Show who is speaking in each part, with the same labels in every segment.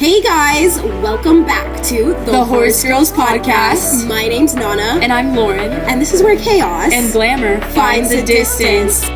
Speaker 1: Hey guys, welcome back to
Speaker 2: the Horse Girls Podcast.
Speaker 1: My name's Nana.
Speaker 2: And I'm Lauren.
Speaker 1: And this is where chaos
Speaker 2: and glamour finds a distance.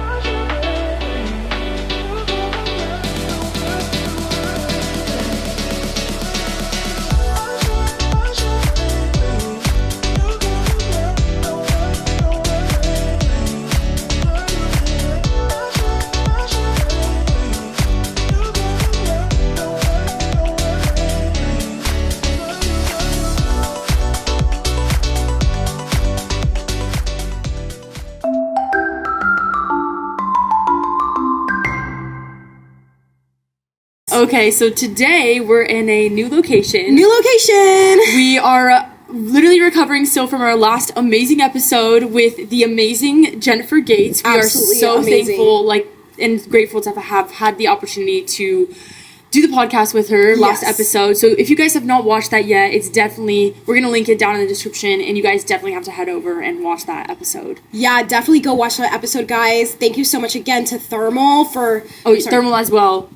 Speaker 2: Okay, so today we're in a new location.
Speaker 1: We
Speaker 2: are literally recovering still from our last amazing episode with the amazing Jennifer Gates. We
Speaker 1: Absolutely
Speaker 2: are so
Speaker 1: amazing.
Speaker 2: thankful, and grateful to have had the opportunity to do the podcast with her last episode. So if you guys have not watched that yet, we're going to link it down in the description, and you guys definitely have to head over and watch that episode.
Speaker 1: Yeah, definitely go watch that episode, guys. Thank you so much again to Thermal for...
Speaker 2: Thermal as well.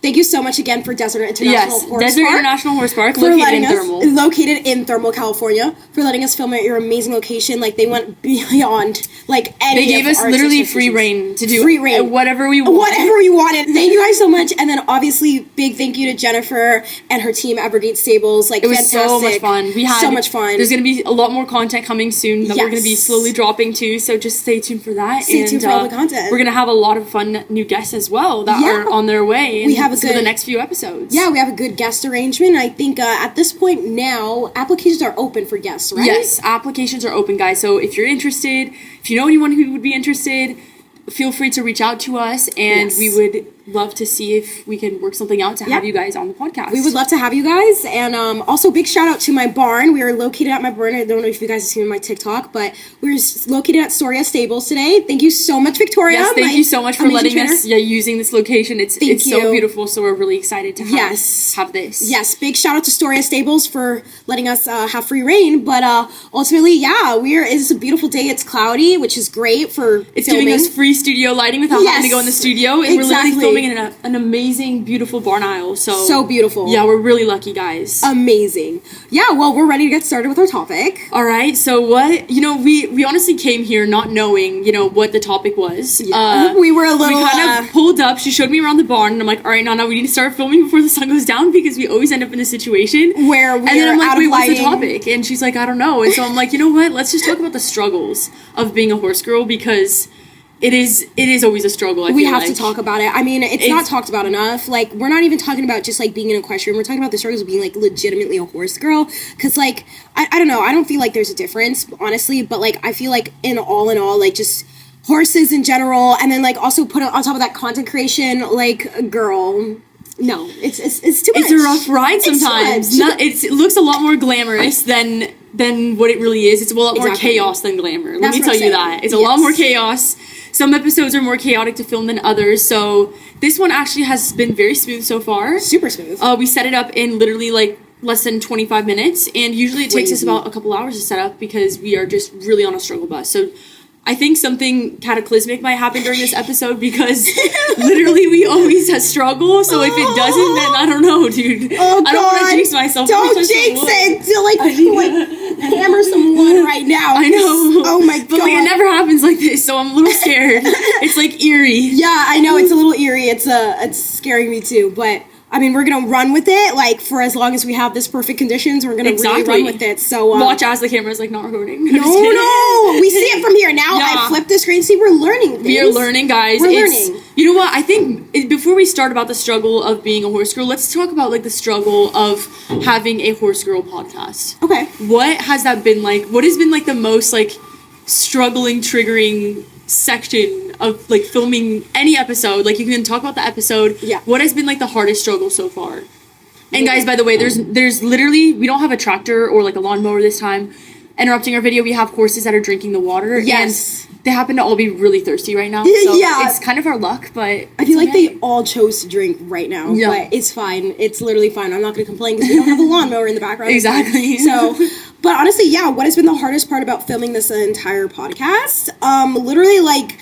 Speaker 1: Thank you so much again for Desert International Horse Park.
Speaker 2: Desert International Horse Park,
Speaker 1: located in Thermal, California, for letting us film at your amazing location. Like, they went beyond, like, any
Speaker 2: They gave us literally free reign to do whatever we wanted.
Speaker 1: Whatever we wanted. Thank you guys so much. And then, obviously, big thank you to Jennifer and her team at Brigade Stables. Like,
Speaker 2: it was
Speaker 1: fantastic.
Speaker 2: so much fun. We had
Speaker 1: so much fun.
Speaker 2: There's going to be a lot more content coming soon that we're going to be slowly dropping too, so just stay tuned for that.
Speaker 1: Stay tuned for all the content.
Speaker 2: We're going to have a lot of fun new guests as well that are on their way.
Speaker 1: We have
Speaker 2: for the next few episodes.
Speaker 1: Yeah, we have a good guest arrangement. I think at this point now, applications are open for guests, right?
Speaker 2: Yes, applications are open, guys. So if you're interested, if you know anyone who would be interested, feel free to reach out to us, and we would love to see if we can work something out to have you guys on the podcast.
Speaker 1: We would love to have you guys, and also big shout out to my barn. We are located at my barn. I don't know if you guys have seen my TikTok, but we're located at Storia Stables today. Thank you so much, Victoria.
Speaker 2: Yes, thank you so much for letting us using this location. It's so beautiful, so we're really excited to have this.
Speaker 1: Yes, big shout out to Storia Stables for letting us have free reign, but ultimately, it's a beautiful day. It's cloudy, which is great for
Speaker 2: giving us free studio lighting without having to go in the studio, and we're literally filming in an amazing, beautiful barn aisle. So beautiful. Yeah, we're really lucky, guys.
Speaker 1: Amazing. Yeah, well, we're ready to get started with our topic.
Speaker 2: All right. So we honestly came here not knowing, what the topic was.
Speaker 1: Yeah. We were a little...
Speaker 2: We kind of pulled up. She showed me around the barn, and I'm like, all right, Nana, we need to start filming before the sun goes down, because we always end up in a situation
Speaker 1: where
Speaker 2: and then I'm like, wait, what's the topic? And she's like, I don't know. And so I'm like, you know what? Let's just talk about the struggles of being a horse girl, because... It is always a struggle.
Speaker 1: We have to talk about it. I mean, it's not talked about enough. Like, we're not even talking about just, like, being an equestrian. We're talking about the struggles of being, like, legitimately a horse girl. Because, like, I don't know. I don't feel like there's a difference, honestly. But, like, I feel like in all, like, just horses in general. And then, like, also put on top of that content creation, like, girl... No, it's too much.
Speaker 2: It's a rough ride sometimes. It looks a lot more glamorous than what it really is. It's a lot more chaos than glamour. Let me tell you that. It's a lot more chaos. Some episodes are more chaotic to film than others, so this one actually has been very smooth so far.
Speaker 1: Super smooth.
Speaker 2: We set it up in literally, like, less than 25 minutes, and usually it takes us about a couple hours to set up, because we are just really on a struggle bus. So I think something cataclysmic might happen during this episode, because literally we always have struggle. So if it doesn't, then I don't know, dude.
Speaker 1: Oh, God.
Speaker 2: I don't want to jinx myself.
Speaker 1: Don't jinx it. Hammer some wood right now.
Speaker 2: I know.
Speaker 1: Oh my God.
Speaker 2: But it never happens like this, so I'm a little scared. It's like eerie.
Speaker 1: Yeah, I know, it's a little eerie. It's scaring me too, but. I mean, we're going to run with it, like, for as long as we have this perfect conditions, we're going to really run with it, so...
Speaker 2: Watch as the camera's, like, not recording.
Speaker 1: No, we see it from here. Now I flip the screen, see, we're learning things.
Speaker 2: We are learning, guys.
Speaker 1: We're learning.
Speaker 2: You know what, I think, before we start about the struggle of being a horse girl, let's talk about, like, the struggle of having a horse girl podcast.
Speaker 1: Okay.
Speaker 2: What has that been like? What has been, like, the most, like, struggling, triggering section of, like, filming any episode? Like, you can talk about the episode.
Speaker 1: Yeah.
Speaker 2: What has been, like, the hardest struggle so far? And guys, by the way, there's literally, we don't have a tractor or, like, a lawnmower this time interrupting our video. We have horses that are drinking the water.
Speaker 1: Yes.
Speaker 2: And they happen to all be really thirsty right now. So it's kind of our luck, but
Speaker 1: I feel like they all chose to drink right now. Yeah. But it's fine. It's literally fine. I'm not going to complain because we don't have a lawnmower in the background.
Speaker 2: Exactly.
Speaker 1: So, but honestly, yeah, what has been the hardest part about filming this entire podcast? Literally, like,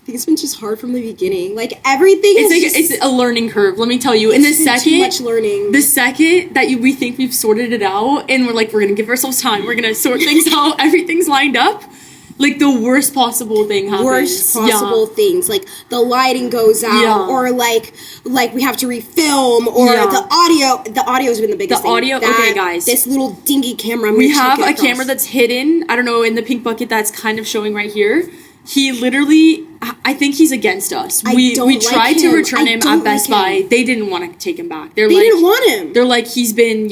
Speaker 1: think it's been just hard from the beginning. Like, everything
Speaker 2: it's a learning curve, let me tell you. And
Speaker 1: too much learning.
Speaker 2: The second that we think we've sorted it out, and we're like, we're gonna give ourselves time, we're gonna sort things out, everything's lined up, like, the worst possible thing happens.
Speaker 1: Things. Like, the lighting goes out, or, like, we have to refilm, or the audio's been the biggest thing.
Speaker 2: Okay, guys.
Speaker 1: This little dingy camera.
Speaker 2: We have a camera that's hidden, I don't know, in the pink bucket that's kind of showing right here. He literally, I think he's against us. We tried to return him at Best Buy. They didn't want to take him back. They didn't want him. They're like, he's been,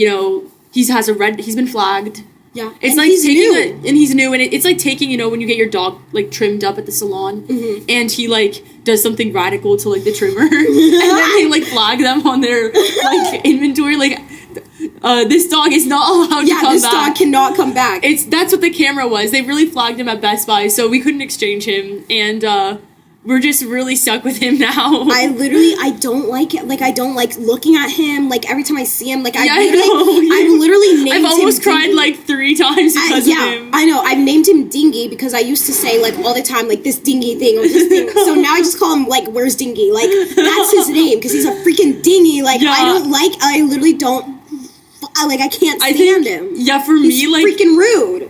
Speaker 2: he's been flagged.
Speaker 1: Yeah.
Speaker 2: It's like taking and he's new, and it's like taking, when you get your dog, like, trimmed up at the salon, and he, like, does something radical to, like, the trimmer, and then they, like, flag them on their, like, inventory, like, this dog is not allowed to come back. Yeah, this dog cannot come back. That's what the camera was. They really flagged him at Best Buy, so we couldn't exchange him, and, we're just really stuck with him now.
Speaker 1: I don't like it. Like, I don't like looking at him. Like, every time I see him, like, I've literally named him.
Speaker 2: I've almost cried, like, 3 times because of him.
Speaker 1: I know. I've named him Dingy because I used to say, like, all the time, like, this dingy thing or this thing. So now I just call him, like, where's Dingy? Like, that's his name because he's a freaking dingy. Like, I literally don't. I can't stand him.
Speaker 2: Yeah, for me,
Speaker 1: he's freaking rude.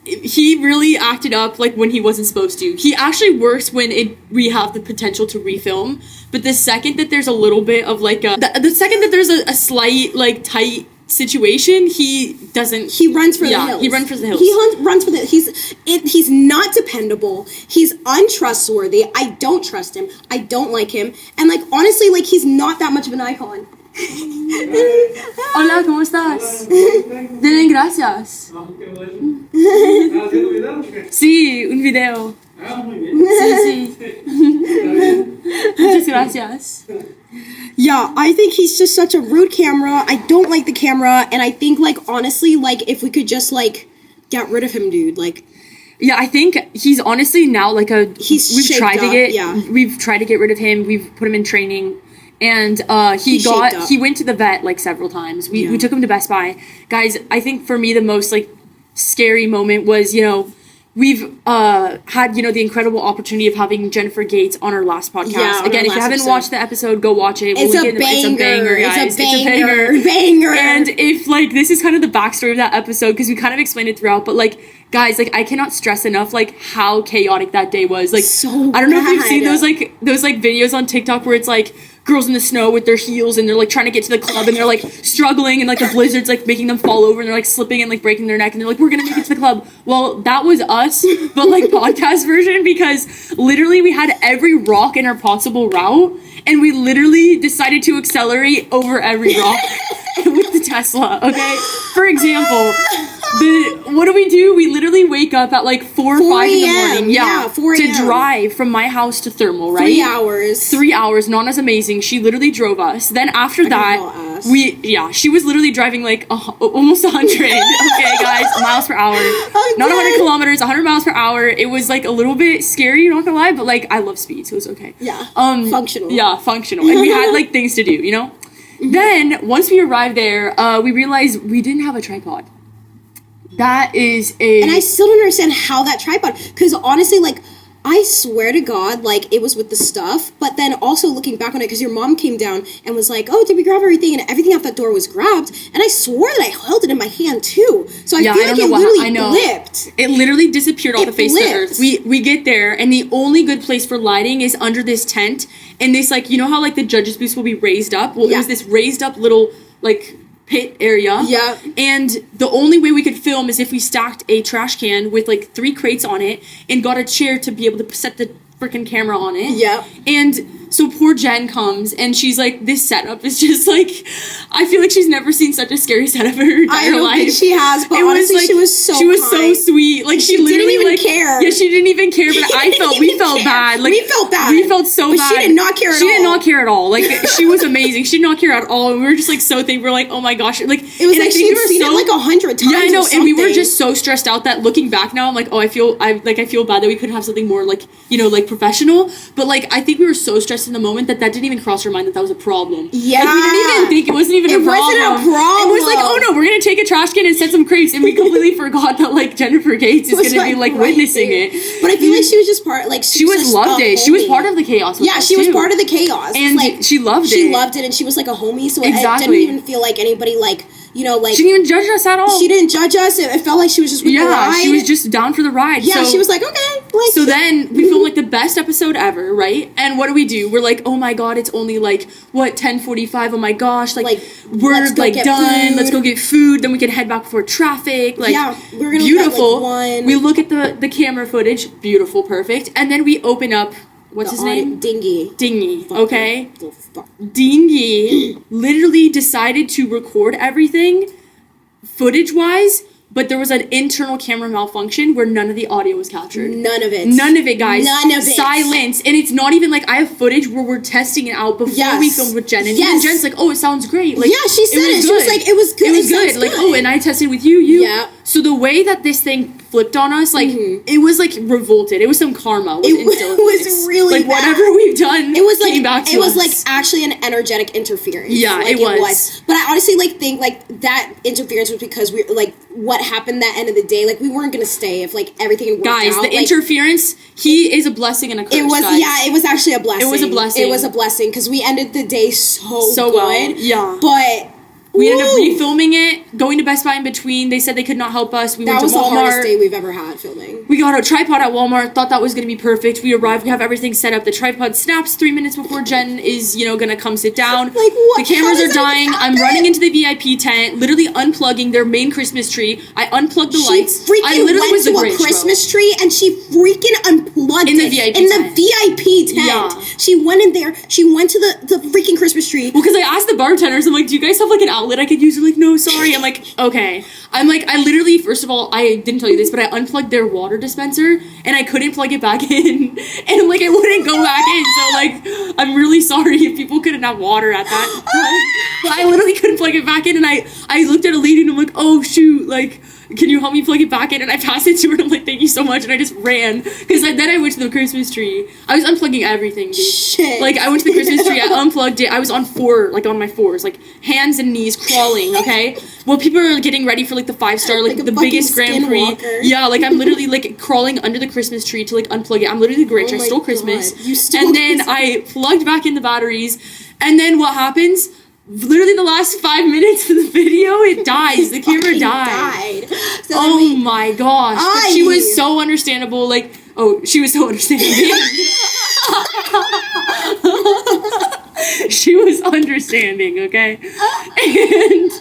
Speaker 2: He really acted up, like, when he wasn't supposed to. He actually works when we have the potential to refilm. But the second that there's a little bit of, like, the second that there's a slight, like, tight situation, he doesn't.
Speaker 1: He runs for the hills.
Speaker 2: He runs for the hills.
Speaker 1: He runs for the. He's not dependable. He's untrustworthy. I don't trust him. I don't like him. And, like, honestly, like, he's not that much of an icon.
Speaker 2: Hola, ¿cómo estás? Bien, gracias. Sí, un video. Sí. Muchas gracias.
Speaker 1: Yeah, I think he's just such a rude camera. I don't like the camera, and I think, like, honestly, like, if we could just, like, get rid of him, dude, like.
Speaker 2: Yeah, I think he's honestly now, like, we've tried to get rid of him. We've put him in training. And he went to the vet, like, several times. We took him to Best Buy. Guys, I think for me the most, like, scary moment was, we've had, the incredible opportunity of having Jennifer Gates on our last podcast.
Speaker 1: Yeah,
Speaker 2: again, if you haven't watched the episode, go watch it.
Speaker 1: It's a banger, guys. It's a banger.
Speaker 2: And if, like, this is kind of the backstory of that episode, because we kind of explained it throughout, but, like, guys, like, I cannot stress enough, like, how chaotic that day was. Like,
Speaker 1: so
Speaker 2: I don't know if you've seen those videos on TikTok where it's, like, girls in the snow with their heels and they're, like, trying to get to the club and they're, like, struggling and, like, the blizzard's, like, making them fall over and they're, like, slipping and, like, breaking their neck and they're like, we're gonna make it to the club. Well, that was us, but, like, podcast version, because literally we had every rock in our possible route and we literally decided to accelerate over every rock with the Tesla, okay? For example, what do? We literally wake up at, like, 4 or 5 in the morning. Yeah, 4 a.m. To drive from my house to Thermal, right?
Speaker 1: 3 hours.
Speaker 2: 3 hours. Nana's amazing. She literally drove us. Then after that, she was literally driving, like, almost 100, okay, guys, miles per hour. Not 100 kilometers, 100 miles per hour. It was, like, a little bit scary, not gonna lie, but, like, I love speed, so it was okay.
Speaker 1: Yeah. Functional.
Speaker 2: Yeah, functional. And we had, like, things to do, Mm-hmm. Then, once we arrived there, we realized we didn't have a tripod. That is
Speaker 1: And I still don't understand how that tripod, because honestly, like, I swear to God, like, it was with the stuff, but then also looking back on it, because your mom came down and was like, oh, did we grab everything? And everything off that door was grabbed, and I swore that I held it in my hand, too. So I feel like it literally blipped.
Speaker 2: It literally disappeared off the face of the earth. We get there, and the only good place for lighting is under this tent, and this, like, you know how, like, the judges' booths will be raised up? Well, it was this raised up little, like, pit area.
Speaker 1: Yeah.
Speaker 2: And the only way we could film is if we stacked a trash can with, like, 3 crates on it and got a chair to be able to set the freaking camera on it.
Speaker 1: Yeah.
Speaker 2: And so poor Jen comes and she's like, this setup is just like, I feel like she's never seen such a scary setup in her entire life. I don't think
Speaker 1: she has, but honestly, like, she was so
Speaker 2: sweet. Like, she literally
Speaker 1: didn't even care.
Speaker 2: Yeah, she didn't even care, but we felt bad. Like,
Speaker 1: we felt bad.
Speaker 2: We felt so bad.
Speaker 1: She did not care at all.
Speaker 2: She did not care at all. Like, she was amazing. She did not care at all. And we were just, like, so thankful. We're like, oh my gosh. Like,
Speaker 1: it was like she'd seen it like 100 times.
Speaker 2: Yeah, I know. And we were just so stressed out that looking back now, I'm like, oh, I feel bad that we couldn't have something more, like, like, professional. But, like, I think we were so stressed in the moment that didn't even cross our mind that was a problem.
Speaker 1: Yeah.
Speaker 2: Like, we didn't even think it wasn't even a problem.
Speaker 1: It wasn't a problem.
Speaker 2: It was like, oh no, we're gonna take a trash can and set some crepes, and we completely forgot that like Jennifer Gates is gonna be like
Speaker 1: right
Speaker 2: witnessing
Speaker 1: there.
Speaker 2: it.
Speaker 1: But I feel like she was just part. Like
Speaker 2: she was loved it. She was part of the chaos.
Speaker 1: Yeah, she was part of the chaos,
Speaker 2: and
Speaker 1: like,
Speaker 2: she loved it.
Speaker 1: She loved it, and she was like a homie. So
Speaker 2: exactly.
Speaker 1: it didn't even feel like anybody like. You know, like...
Speaker 2: She didn't even judge us at all.
Speaker 1: She didn't judge us. It felt like she was just with the ride.
Speaker 2: Yeah, she was just down for the ride.
Speaker 1: Yeah, she was like, okay. Like,
Speaker 2: so then, we filmed, like, the best episode ever, right? And what do? We're like, oh my god, it's only, like, 10:45? Oh my gosh. Like we're, like, done. Food. Let's go get food. Then we can head back before traffic. Like,
Speaker 1: yeah, we're gonna
Speaker 2: beautiful.
Speaker 1: Look at, like,
Speaker 2: we look at the camera footage. Beautiful, perfect. And then we open up... What's his name? Dingy. Okay? Dingy literally decided to record everything footage-wise, but there was an internal camera malfunction where none of the audio was captured.
Speaker 1: None of it,
Speaker 2: guys.
Speaker 1: None of it.
Speaker 2: Silence. And it's not even like I have footage where we're testing it out before we filmed with Jen. And even Jen's like, oh, it sounds great. Like,
Speaker 1: yeah, she said it. She was like, it was good.
Speaker 2: It was good. Like, oh, and I tested with you.
Speaker 1: Yeah.
Speaker 2: So the way that this thing flipped on us, like, it was like revolted. It was some karma.
Speaker 1: It was really
Speaker 2: like
Speaker 1: bad.
Speaker 2: Whatever we've done.
Speaker 1: It was like
Speaker 2: came back to
Speaker 1: it was
Speaker 2: us.
Speaker 1: like actually an energetic interference.
Speaker 2: Yeah,
Speaker 1: like,
Speaker 2: it was.
Speaker 1: But I honestly think like that interference was because we like what happened that end of the day. Like we weren't gonna stay if like everything worked
Speaker 2: guys.
Speaker 1: out.
Speaker 2: The interference. He is a blessing and a curse.
Speaker 1: It was
Speaker 2: guys.
Speaker 1: it was actually a blessing.
Speaker 2: It was a blessing.
Speaker 1: It was a blessing because we ended the day so good.
Speaker 2: Well. Yeah,
Speaker 1: but.
Speaker 2: We ended up refilming it, going to Best Buy in between. They said they could not help us. We went to Walmart.
Speaker 1: That was the hardest day we've ever had filming.
Speaker 2: We got a tripod at Walmart, thought that was going to be perfect. We arrived, we have everything set up. The tripod snaps 3 minutes before Jen is, going to come sit down.
Speaker 1: Like, what?
Speaker 2: The cameras are dying. I'm running into the VIP tent, literally unplugging their main Christmas tree. I unplugged the lights.
Speaker 1: I literally went to a Christmas tree and she freaking unplugged
Speaker 2: in the VIP
Speaker 1: in
Speaker 2: tent.
Speaker 1: The VIP tent.
Speaker 2: Yeah.
Speaker 1: She went in there. She went to the freaking Christmas tree.
Speaker 2: Well, because I asked the bartenders, I'm like, do you guys have like an outlet I could use? They're like, no, sorry. I'm like, okay. I'm like, I literally, first of all, I didn't tell you this, but I unplugged their water dispenser and I couldn't plug it back in. And like, it wouldn't go back in. So like, I'm really sorry if people couldn't have water at that time. But I literally couldn't plug it back in. And I looked at a lady and I'm like, oh shoot, like, can you help me plug it back in? And I passed it to her and I'm like, thank you so much. And I just ran. Because then I went to the Christmas tree. I was unplugging everything, dude.
Speaker 1: Shit.
Speaker 2: Like, I went to the Christmas tree, I unplugged it. I was on my fours, like, hands and knees crawling, okay? Well, people are getting ready for, like, the 5-star, like the biggest Grand Prix.
Speaker 1: Walker.
Speaker 2: Yeah, like, I'm literally, like, crawling under the Christmas tree to, like, unplug it. I'm literally the Grinch. I stole Christmas.
Speaker 1: You stole
Speaker 2: And then I plugged back in the batteries. And then what happens? Literally the last 5 minutes of the video, it dies. The camera died.
Speaker 1: So
Speaker 2: oh my gosh. But she was so understandable. Like, she was so understanding. She was understanding, okay? And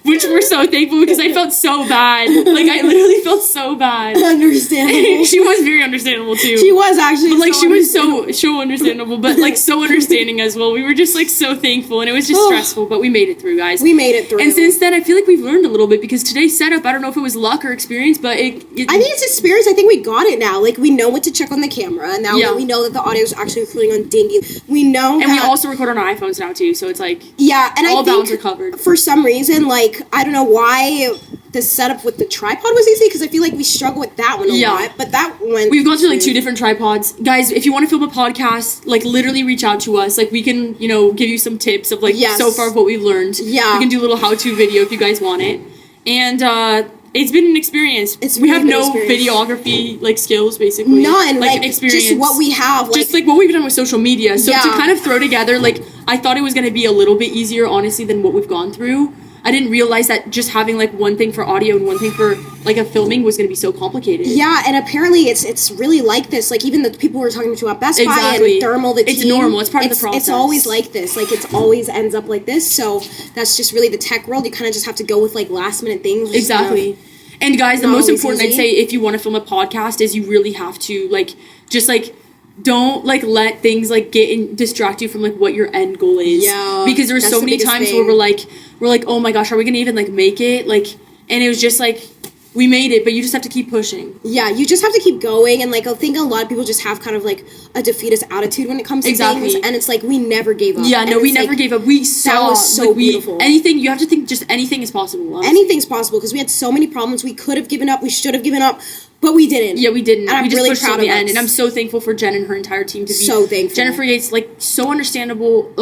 Speaker 2: which we're so thankful because I felt so bad. Like, I literally felt so bad.
Speaker 1: Understandable.
Speaker 2: She was very understandable, too.
Speaker 1: She was actually
Speaker 2: but, like, she was so understandable, but, like, so understanding as well. We were just, like, so thankful, and it was just stressful, but we made it through, guys.
Speaker 1: We made it through.
Speaker 2: And since then, I feel like we've learned a little bit because today's setup, I don't know if it was luck or experience, but I think
Speaker 1: it's experience. I think we got it now. Like, we know what to check on the camera, and now that we know that the audio is actually recording on Dingy. We know
Speaker 2: and we also record on our iPhones now, too, so it's, like,
Speaker 1: and
Speaker 2: all
Speaker 1: I think
Speaker 2: bounds are covered.
Speaker 1: For some reason, like, I don't know why the setup with the tripod was easy, because I feel like we struggle with that one a lot, but that one...
Speaker 2: We've gone through, like, 2 different tripods. Guys, if you want to film a podcast, like, literally reach out to us. Like, we can, give you some tips of, like, so far of what we've learned. Yeah. We can do a little how-to video if you guys want it. And, it's been an experience. We have no videography, like, skills, basically.
Speaker 1: None.
Speaker 2: Like, experience.
Speaker 1: Just what we have. Like,
Speaker 2: just, like, what we've done with social media. So, to kind of throw together, like, I thought it was going to be a little bit easier, honestly, than what we've gone through. I didn't realize that just having, like, one thing for audio and one thing for, like, a filming was going to be so complicated. Yeah, and apparently it's really like this. Like, even the people we're talking to at Best Buy and Thermal, the team. It's normal. It's part of the process. It's always like this. Like, it's always ends up like this. So, that's just really the tech world. You kind of just have to go with, like, last-minute things. Exactly. And, guys, the most important, I'd say, if you want to film a podcast is you really have to, like, just, like... Don't, like, let things, like, distract you from, like, what your end goal is. Yeah. Because there were so many times where we're like, oh my gosh, are we gonna even, like, make it? Like, and it was just, like, we made it, but you just have to keep pushing. Yeah, you just have to keep going, and, like, I think a lot of people just have kind of, like, a defeatist attitude when it comes to things, and it's, like, we never gave up. Yeah, no, we never gave up. We saw, that was so beautiful. Anything, you have to think just anything is possible. Honestly. Anything's possible, because we had so many problems. We could have given up, we should have given up, but we didn't. Yeah, we didn't. And I'm really proud of the end, and I'm so thankful for Jen and her entire team to be so thankful. Jennifer Yates, like, so understandable,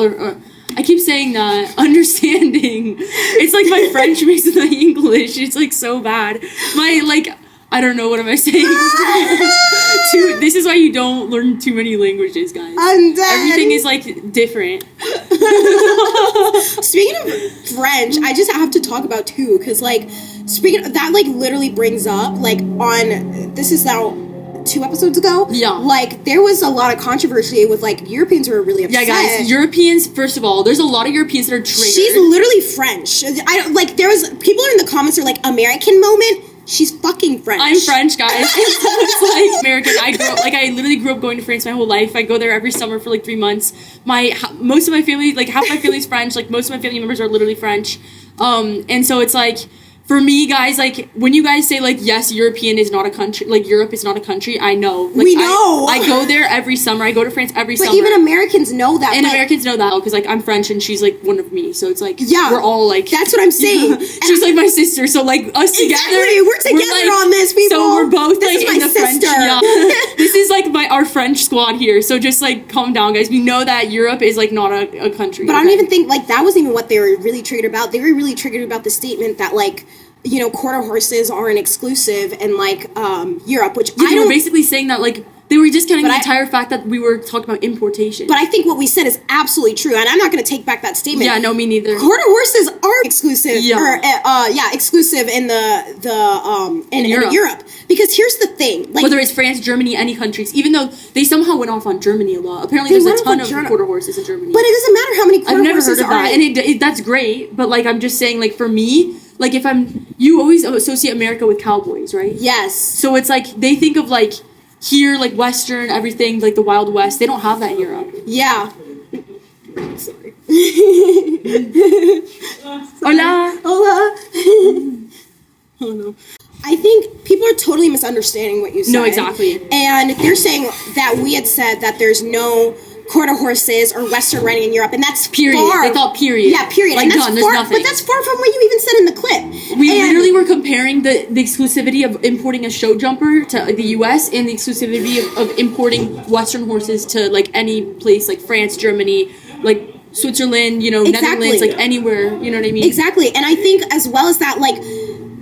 Speaker 2: I keep saying that. Understanding. It's like my French mixed with my English. It's like so bad. My like I don't know what am I saying. This is why you don't learn too many languages, guys.
Speaker 1: I'm dead.
Speaker 2: Everything is like different.
Speaker 1: Speaking of French, I just have to talk about too, because like speaking of, that like literally brings up like on this is now 2 episodes ago.
Speaker 2: Yeah.
Speaker 1: Like there was a lot of controversy with like Europeans who were really upset.
Speaker 2: Yeah, guys. Europeans. First of all, there's a lot of Europeans that are triggered.
Speaker 1: She's literally French. I don't like. There was people in the comments are like American moment. She's fucking French.
Speaker 2: I'm French, guys. It's like American. I literally grew up going to France my whole life. I go there every summer for like 3 months. Most of my family, like half my family's French. Like most of my family members are literally French. And so it's like, for me, guys, like when you guys say like, yes, European is not a country, like Europe is not a country. I know. Like,
Speaker 1: we know.
Speaker 2: I go there every summer. I go to France every summer.
Speaker 1: But even Americans know that.
Speaker 2: And Americans know that because like I'm French and she's like one of me. So it's like
Speaker 1: yeah,
Speaker 2: we're all like.
Speaker 1: That's what I'm saying.
Speaker 2: She's like my sister. So like us together.
Speaker 1: Exactly. We're together on this, people.
Speaker 2: So we're both
Speaker 1: this
Speaker 2: like in the
Speaker 1: sister.
Speaker 2: French. Yeah. This is like our French squad here. So just like calm down, guys. We know that Europe is like not a country.
Speaker 1: But okay? I don't even think like that wasn't even what they were really triggered about. They were really triggered about the statement that like, you know, quarter horses aren't exclusive in like Europe, which
Speaker 2: yeah, they were basically saying that like they were discounting the entire fact that we were talking about importation.
Speaker 1: But I think what we said is absolutely true, and I'm not going to take back that statement.
Speaker 2: Yeah, no, me neither.
Speaker 1: Quarter horses are exclusive, exclusive in in Europe. Because here's the thing, like
Speaker 2: whether it's France, Germany, any countries, even though they somehow went off on Germany a lot. Apparently, there's a ton of quarter horses in Germany.
Speaker 1: But it doesn't matter how many quarter horses
Speaker 2: I've never heard of that, and that's great. But like, I'm just saying, like for me. Like, you always associate America with cowboys, right?
Speaker 1: Yes.
Speaker 2: So it's like, they think of, like, here, like, Western, everything, like, the Wild West. They don't have that in Europe.
Speaker 1: Yeah.
Speaker 2: Sorry. Hola.
Speaker 1: Hola. Oh, no. I think people are totally misunderstanding what you said.
Speaker 2: No, exactly.
Speaker 1: And they're saying that we had said that there's no quarter horses or Western riding in Europe, and that's
Speaker 2: period.
Speaker 1: Far,
Speaker 2: they thought period.
Speaker 1: Yeah, period.
Speaker 2: Like
Speaker 1: and that's
Speaker 2: done. There's nothing.
Speaker 1: But that's far from what you even said in the clip.
Speaker 2: We literally were comparing the exclusivity of importing a show jumper to the U.S. and the exclusivity of importing Western horses to like any place, like France, Germany, like Switzerland, you know, Netherlands, like anywhere. You know what I mean?
Speaker 1: Exactly. And I think as well as that, like,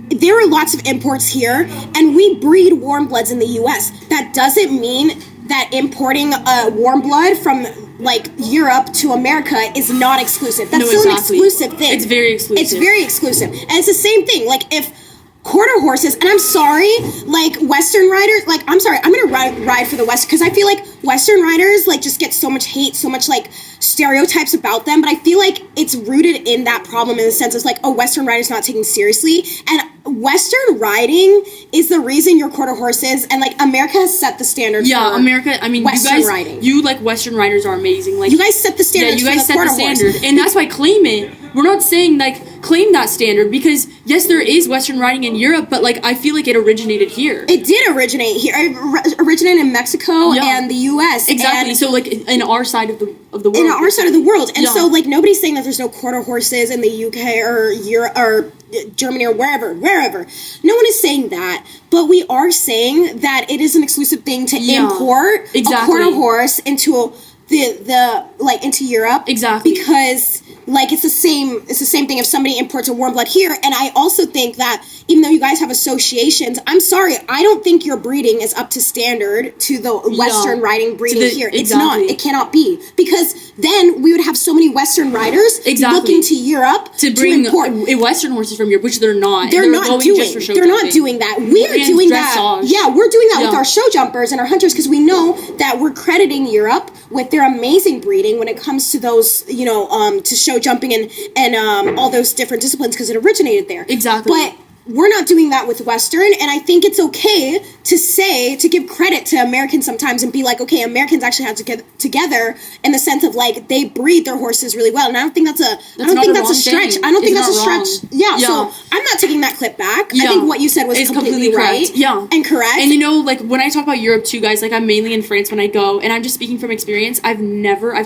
Speaker 1: there are lots of imports here, and we breed warm bloods in the U.S. That doesn't mean that importing a warm blood from like Europe to America is not exclusive. That's still an exclusive thing.
Speaker 2: It's very exclusive.
Speaker 1: It's very exclusive. And it's the same thing. Like if quarter horses, and I'm sorry, like Western riders, like I'm sorry, I'm gonna ride for the West because I feel like Western riders like just get so much hate, so much like stereotypes about them, but I feel like it's rooted in that problem in the sense of like, oh, Western riders not taken seriously, and Western riding is the reason your quarter horses, and like America has set the standard.
Speaker 2: Yeah,
Speaker 1: for
Speaker 2: America. I mean,
Speaker 1: Western
Speaker 2: you guys,
Speaker 1: riding.
Speaker 2: You like Western riders are amazing. Like
Speaker 1: you guys set the standard.
Speaker 2: Yeah, you guys
Speaker 1: set
Speaker 2: the standard, and that's why claim it. We're not saying like claim that standard because yes, there is Western riding in Europe, but like I feel like it originated here.
Speaker 1: It did originate here. It originated in Mexico and the U.S.
Speaker 2: Exactly. So like in our side of the world.
Speaker 1: In our side of the world, and so like nobody's saying that there's no quarter horses in the UK or Europe or Germany or wherever. No one is saying that, but we are saying that it is an exclusive thing to import a quarter horse into into Europe.
Speaker 2: Exactly.
Speaker 1: Because like it's the same thing if somebody imports a warm blood here. And I also think that even though you guys have associations, I'm sorry, I don't think your breeding is up to standard to the Western riding breeding here. It's not. It cannot be. Because then we would have so many Western riders looking to Europe
Speaker 2: to bring
Speaker 1: import
Speaker 2: Western horses from Europe, which they're not.
Speaker 1: They're not doing that. We are doing that. Yeah, we're doing that with our show jumpers and our hunters because we know that we're crediting Europe with their amazing breeding when it comes to those, to show jumping and all those different disciplines because it originated there.
Speaker 2: Exactly.
Speaker 1: But we're not doing that with Western, and I think it's okay to give credit to Americans sometimes and be like, okay, Americans actually have to get together in the sense of like they breed their horses really well, and I don't think that's a stretch. I don't think that's a stretch. Yeah, so I'm not taking that clip back. I think what you said was completely right.
Speaker 2: Yeah,
Speaker 1: and correct.
Speaker 2: And like when I talk about Europe too, guys, like I'm mainly in France when I go, and I'm just speaking from experience. I've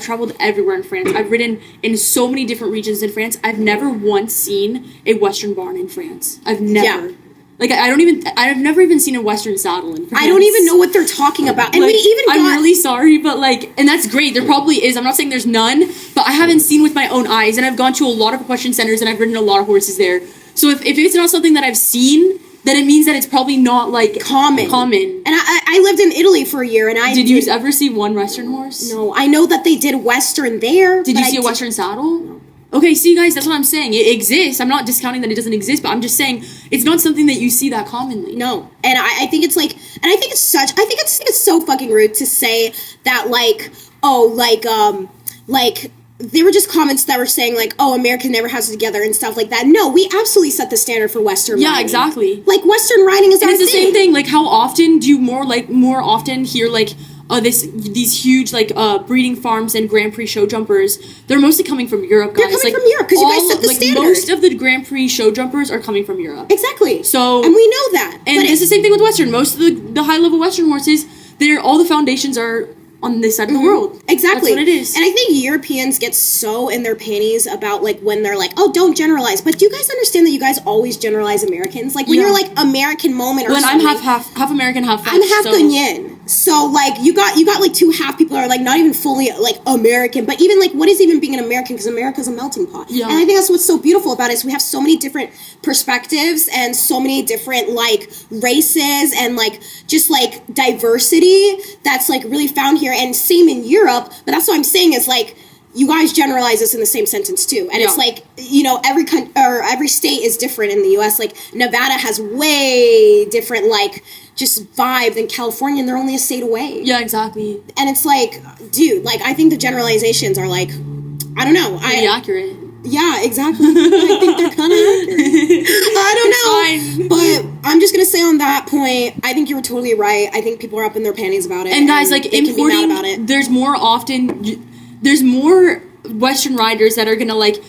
Speaker 2: traveled everywhere in France. I've ridden in so many different regions in France. I've never once seen a Western barn in France. I've never. Like, I've never even seen a Western saddle in France.
Speaker 1: I don't even know what they're talking about. And
Speaker 2: like,
Speaker 1: we even got...
Speaker 2: I'm really sorry, but, like, and that's great. There probably is. I'm not saying there's none, but I haven't seen with my own eyes, and I've gone to a lot of equestrian centers, and I've ridden a lot of horses there. So if it's not something that I've seen, then it means that it's probably not, like, common.
Speaker 1: And I lived in Italy for a year, and I...
Speaker 2: Did you ever see one Western horse?
Speaker 1: No. I know that they did Western there.
Speaker 2: Did you see a Western saddle? No. Okay, see, guys, that's what I'm saying. It exists. I'm not discounting that it doesn't exist, but I'm just saying it's not something that you see that commonly.
Speaker 1: No. And I think it's, like... And I think it's so fucking rude to say that, like, oh, like... They were just comments that were saying, like, oh, America never has it together and stuff like that. No, we absolutely set the standard for Western riding.
Speaker 2: Yeah, exactly.
Speaker 1: Like, Western riding is our thing.
Speaker 2: It's the same thing. Like, how often do you more often hear, like, these huge, like, breeding farms and Grand Prix show jumpers? They're mostly coming from Europe, guys.
Speaker 1: They're coming from Europe, because you guys set the standard.
Speaker 2: Most of the Grand Prix show jumpers are coming from Europe.
Speaker 1: Exactly.
Speaker 2: So...
Speaker 1: And we know that.
Speaker 2: And it's the same thing with Western. Most of the high-level Western horses, all the foundations are... on this side of the world.
Speaker 1: Exactly.
Speaker 2: That's what it is.
Speaker 1: And I think Europeans get so in their panties about, like, when they're like, oh, don't generalize. But do you guys understand that you guys always generalize Americans? Like, when you're, like, American moment or something.
Speaker 2: I'm half American, half French.
Speaker 1: I'm half Ghanaian. So, like, you got like, two half people that are, like, not even fully, like, American. But even, like, what is even being an American? Because America's a melting pot. Yeah. And I think that's what's so beautiful about it is we have so many different perspectives and so many different, like, races and, like, just, like, diversity that's, like, really found here. And same in Europe, but that's what I'm saying is, like, you guys generalize this in the same sentence too, and it's like, you know, every state is different in the U.S. Like, Nevada has way different, like, just vibe than California, and they're only a state away.
Speaker 2: Yeah, exactly.
Speaker 1: And it's like, dude, like, I think the generalizations are, like, I don't know,
Speaker 2: pretty accurate.
Speaker 1: Yeah, exactly. I think they're kind of accurate. I don't know. But I'm just going to say on that point, I think you were totally right. I think people are up in their panties about it.
Speaker 2: And guys, like, importing, about it. There's more Western riders that are going to, like,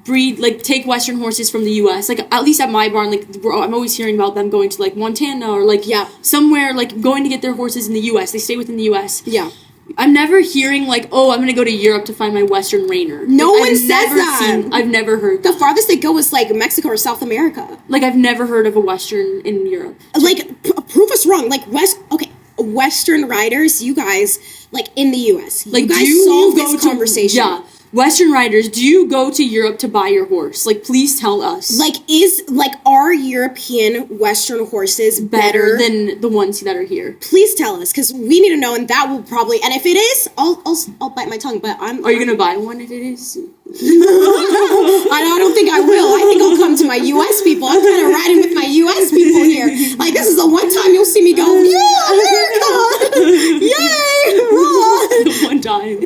Speaker 2: breed, like, take Western horses from the U.S. Like, at least at my barn, like, I'm always hearing about them going to, like, Montana or, like, somewhere, like, going to get their horses in the U.S. They stay within the U.S.
Speaker 1: Yeah.
Speaker 2: I'm never hearing, like, oh, I'm going to go to Europe to find my Western Rainer.
Speaker 1: No one says that.
Speaker 2: I've never heard
Speaker 1: that. The farthest they go is, like, Mexico or South America.
Speaker 2: Like, I've never heard of a Western in Europe.
Speaker 1: Like, prove us wrong. Like, Western riders, you guys, like, in the U.S.
Speaker 2: Like,
Speaker 1: you guys solve this conversation.
Speaker 2: Yeah. Western riders, do you go to Europe to buy your horse? Like, please tell us.
Speaker 1: Like, are European Western horses better
Speaker 2: than the ones that are here?
Speaker 1: Please tell us, because we need to know, and that will probably, and if it is, I'll bite my tongue, but
Speaker 2: Are you gonna buy one if it is?
Speaker 1: I don't think I will. I think I'll come to my U.S. people. I'm kind of riding with my U.S. people here. Like, this is the one time you'll see me go, yeah, America! Yay! Raw!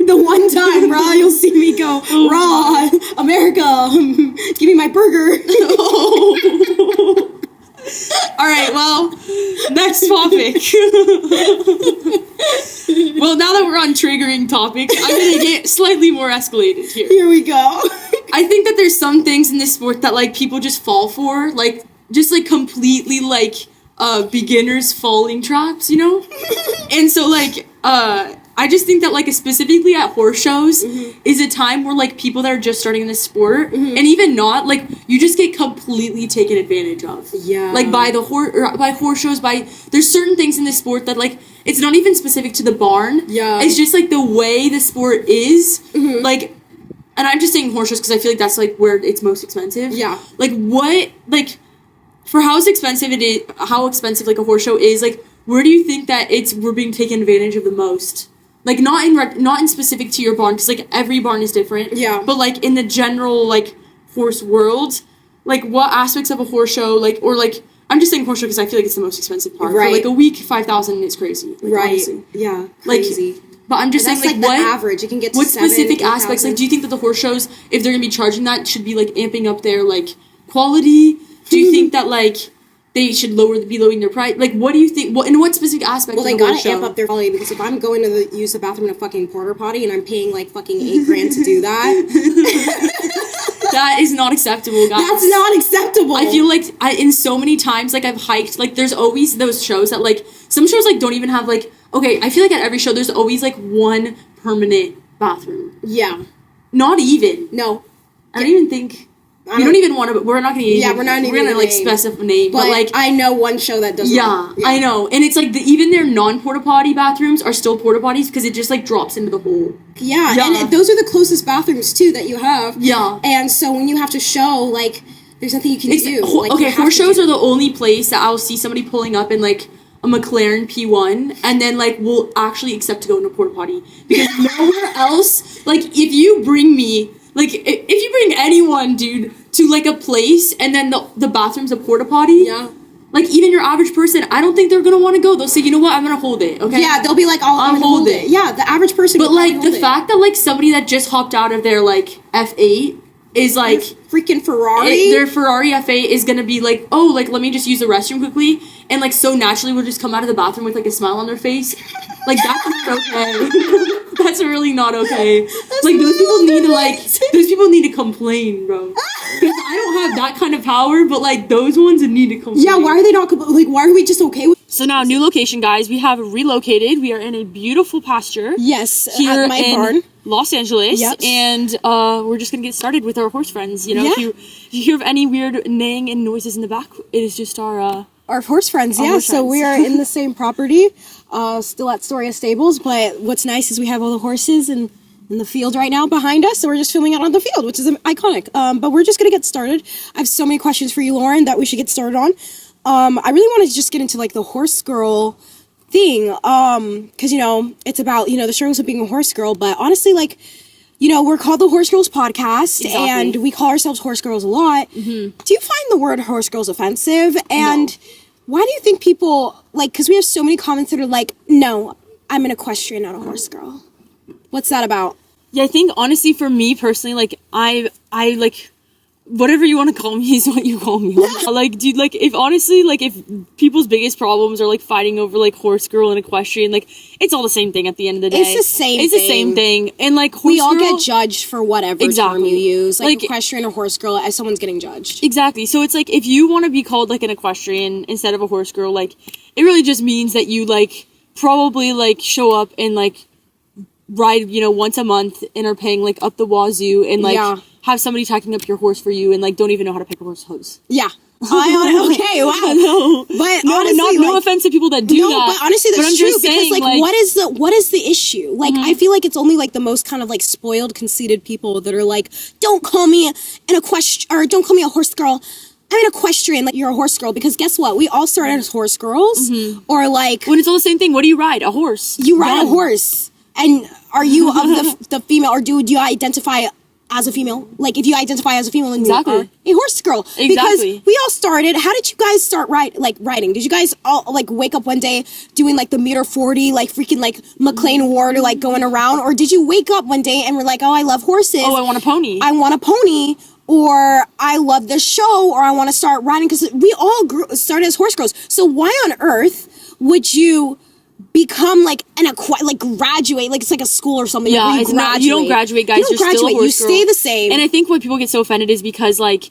Speaker 2: The
Speaker 1: one time, raw, you'll see me go, raw, America, give me my burger.
Speaker 2: All right, well, next topic. Well, now that we're on triggering topics, I'm going to get slightly more escalated here.
Speaker 1: Here we go.
Speaker 2: I think that there's some things in this sport that, like, people just fall for, like, just, like, completely, like, beginners falling traps, you know? And so, like, I just think that, like, specifically at horse shows is a time where, like, people that are just starting in this sport, and even not, like, you just get completely taken advantage of.
Speaker 1: Yeah.
Speaker 2: Like, by horse shows, there's certain things in this sport that, like, it's not even specific to the barn.
Speaker 1: Yeah.
Speaker 2: It's just, like, the way the sport is, like, and I'm just saying horse shows because I feel like that's, like, where it's most expensive.
Speaker 1: Yeah.
Speaker 2: Like, what, like, for how expensive, like, a horse show is, like, where do you think that we're being taken advantage of the most? Like, not in specific to your barn, because, like, every barn is different.
Speaker 1: Yeah.
Speaker 2: But, like, in the general, like, horse world, like, what aspects of a horse show, like, or, like, I'm just saying horse show because I feel like it's the most expensive part.
Speaker 1: Right.
Speaker 2: For, like, a week, $5,000 is crazy. Like,
Speaker 1: right.
Speaker 2: Honestly.
Speaker 1: Yeah. Crazy.
Speaker 2: Like, but I'm just saying, like,
Speaker 1: what... the average. You can get to
Speaker 2: what
Speaker 1: 7,
Speaker 2: specific
Speaker 1: 8,
Speaker 2: aspects, like, do you think that the horse shows, if they're going to be charging that, should be, like, amping up their, like, quality? Do you think that, like... they should be lowering their price? Like, what do you think? In what specific aspect?
Speaker 1: Well, they gotta amp up their quality, because if I'm going to use the bathroom in a fucking porta potty and I'm paying like fucking $8,000 to do that,
Speaker 2: that is not acceptable, guys.
Speaker 1: That's not acceptable.
Speaker 2: I feel like in so many times, like, I've hiked, like, there's always those shows that, like, some shows, like, don't even have, like, okay, I feel like at every show there's always, like, one permanent bathroom.
Speaker 1: Yeah.
Speaker 2: Not even.
Speaker 1: No.
Speaker 2: I don't even think. We don't even want to. We're not going to.
Speaker 1: Yeah, we're not even.
Speaker 2: We're going to like specify name, but like
Speaker 1: I know one show that does.
Speaker 2: Yeah, I know, and it's like even their non-porta potty bathrooms are still porta potties because it just like drops into the hole.
Speaker 1: Yeah, and those are the closest bathrooms too that you have.
Speaker 2: Yeah,
Speaker 1: and so when you have to show like, there's nothing you can do.
Speaker 2: Okay, horse shows are the only place that I'll see somebody pulling up in like a McLaren P1 and then like will actually accept to go into a porta potty because nowhere else. Like if you bring me. Like, if you bring anyone, dude, to, like, a place, and then the bathroom's a porta-potty, like, even your average person, I don't think they're gonna want to go. They'll say, you know what, I'm gonna hold it, okay?
Speaker 1: Yeah, they'll be like, I'm gonna hold it. Yeah, the average person
Speaker 2: But, like, the fact that, like, somebody that just hopped out of their, like, F8 is, like...
Speaker 1: freaking Ferrari?
Speaker 2: Their Ferrari F8 is gonna be, like, oh, like, let me just use the restroom quickly, and, like, so naturally will just come out of the bathroom with, like, a smile on their face. Like, that's not okay. That's really not okay. That's like, those people need to, like, those people need to complain, bro. Because I don't have that kind of power, but, like, those ones need to complain.
Speaker 1: Yeah, why are they not, like, why are we just okay with...
Speaker 2: So now, new location, guys. We have relocated. We are in a beautiful pasture.
Speaker 1: Yes,
Speaker 2: here
Speaker 1: at my
Speaker 2: in
Speaker 1: barn.
Speaker 2: Los Angeles.
Speaker 1: Yep.
Speaker 2: And we're just going to get started with our horse friends. You know, if you hear of any weird neighing and noises in the back, it is just our
Speaker 1: horse friends, so we are in the same property, still at Storia Stables, but what's nice is we have all the horses in the field right now behind us, so we're just filming out on the field, which is iconic. But we're just going to get started. I have so many questions for you, Lauren, that we should get started on. I really want to just get into, like, the horse girl thing, because, you know, it's about, you know, the struggles of being a horse girl, but honestly, like, you know, we're called the Horse Girls Podcast, and we call ourselves Horse Girls a lot. Mm-hmm. Do you find the word horse girls offensive? And why do you think people, like, because we have so many comments that are like, no, I'm an equestrian, not a horse girl. What's that about?
Speaker 2: Yeah, I think, honestly, for me personally, like, I like... whatever you want to call me is what you call me. Like, dude, like, if honestly, like, if people's biggest problems are, like, fighting over, like, horse girl and equestrian, like, it's all the same thing at the end of the day.
Speaker 1: It's the same thing.
Speaker 2: It's the same thing. And, like, horse
Speaker 1: we all
Speaker 2: girl,
Speaker 1: get judged for whatever term you use. Like, equestrian or horse girl, as someone's getting judged.
Speaker 2: Exactly. So it's, like, if you want to be called, like, an equestrian instead of a horse girl, like, it really just means that you, like, probably, like, show up and, like, ride, you know, once a month and are paying, like, up the wazoo and, like... Yeah. Have somebody tacking up your horse for you and, like, don't even know how to pick a horse hose.
Speaker 1: Yeah. Okay, wow.
Speaker 2: No.
Speaker 1: But
Speaker 2: no,
Speaker 1: honestly,
Speaker 2: no offense to people that do that.
Speaker 1: No, but honestly, that's true. Because,
Speaker 2: saying,
Speaker 1: like, what is the issue? Like, I feel like it's only, like, the most kind of, like, spoiled, conceited people that are like, don't call me an equestrian, or don't call me a horse girl. I'm an equestrian, like, you're a horse girl. Because guess what? We all started as horse girls. Or, like...
Speaker 2: when it's all the same thing, what do you ride? A horse.
Speaker 1: You ride a horse. And are you of the female, or do you identify as a female? Like, if you identify as a female, then you are a horse girl.
Speaker 2: Exactly.
Speaker 1: Because we all started, how did you guys start riding? Did you guys all, like, wake up one day doing, like, the meter 40, like, freaking, like, McLean Ward, or, like, going around? Or did you wake up one day and were like, oh, I love horses.
Speaker 2: Oh, I want a pony.
Speaker 1: I want a pony. Or I love this show, or I want to start riding. Because we all started as horse girls. So why on earth would you... become like graduate, like it's like a school or something.
Speaker 2: Yeah,
Speaker 1: you
Speaker 2: don't graduate, guys. You're still a horse girl.
Speaker 1: You stay the same.
Speaker 2: And I think why people get so offended is because like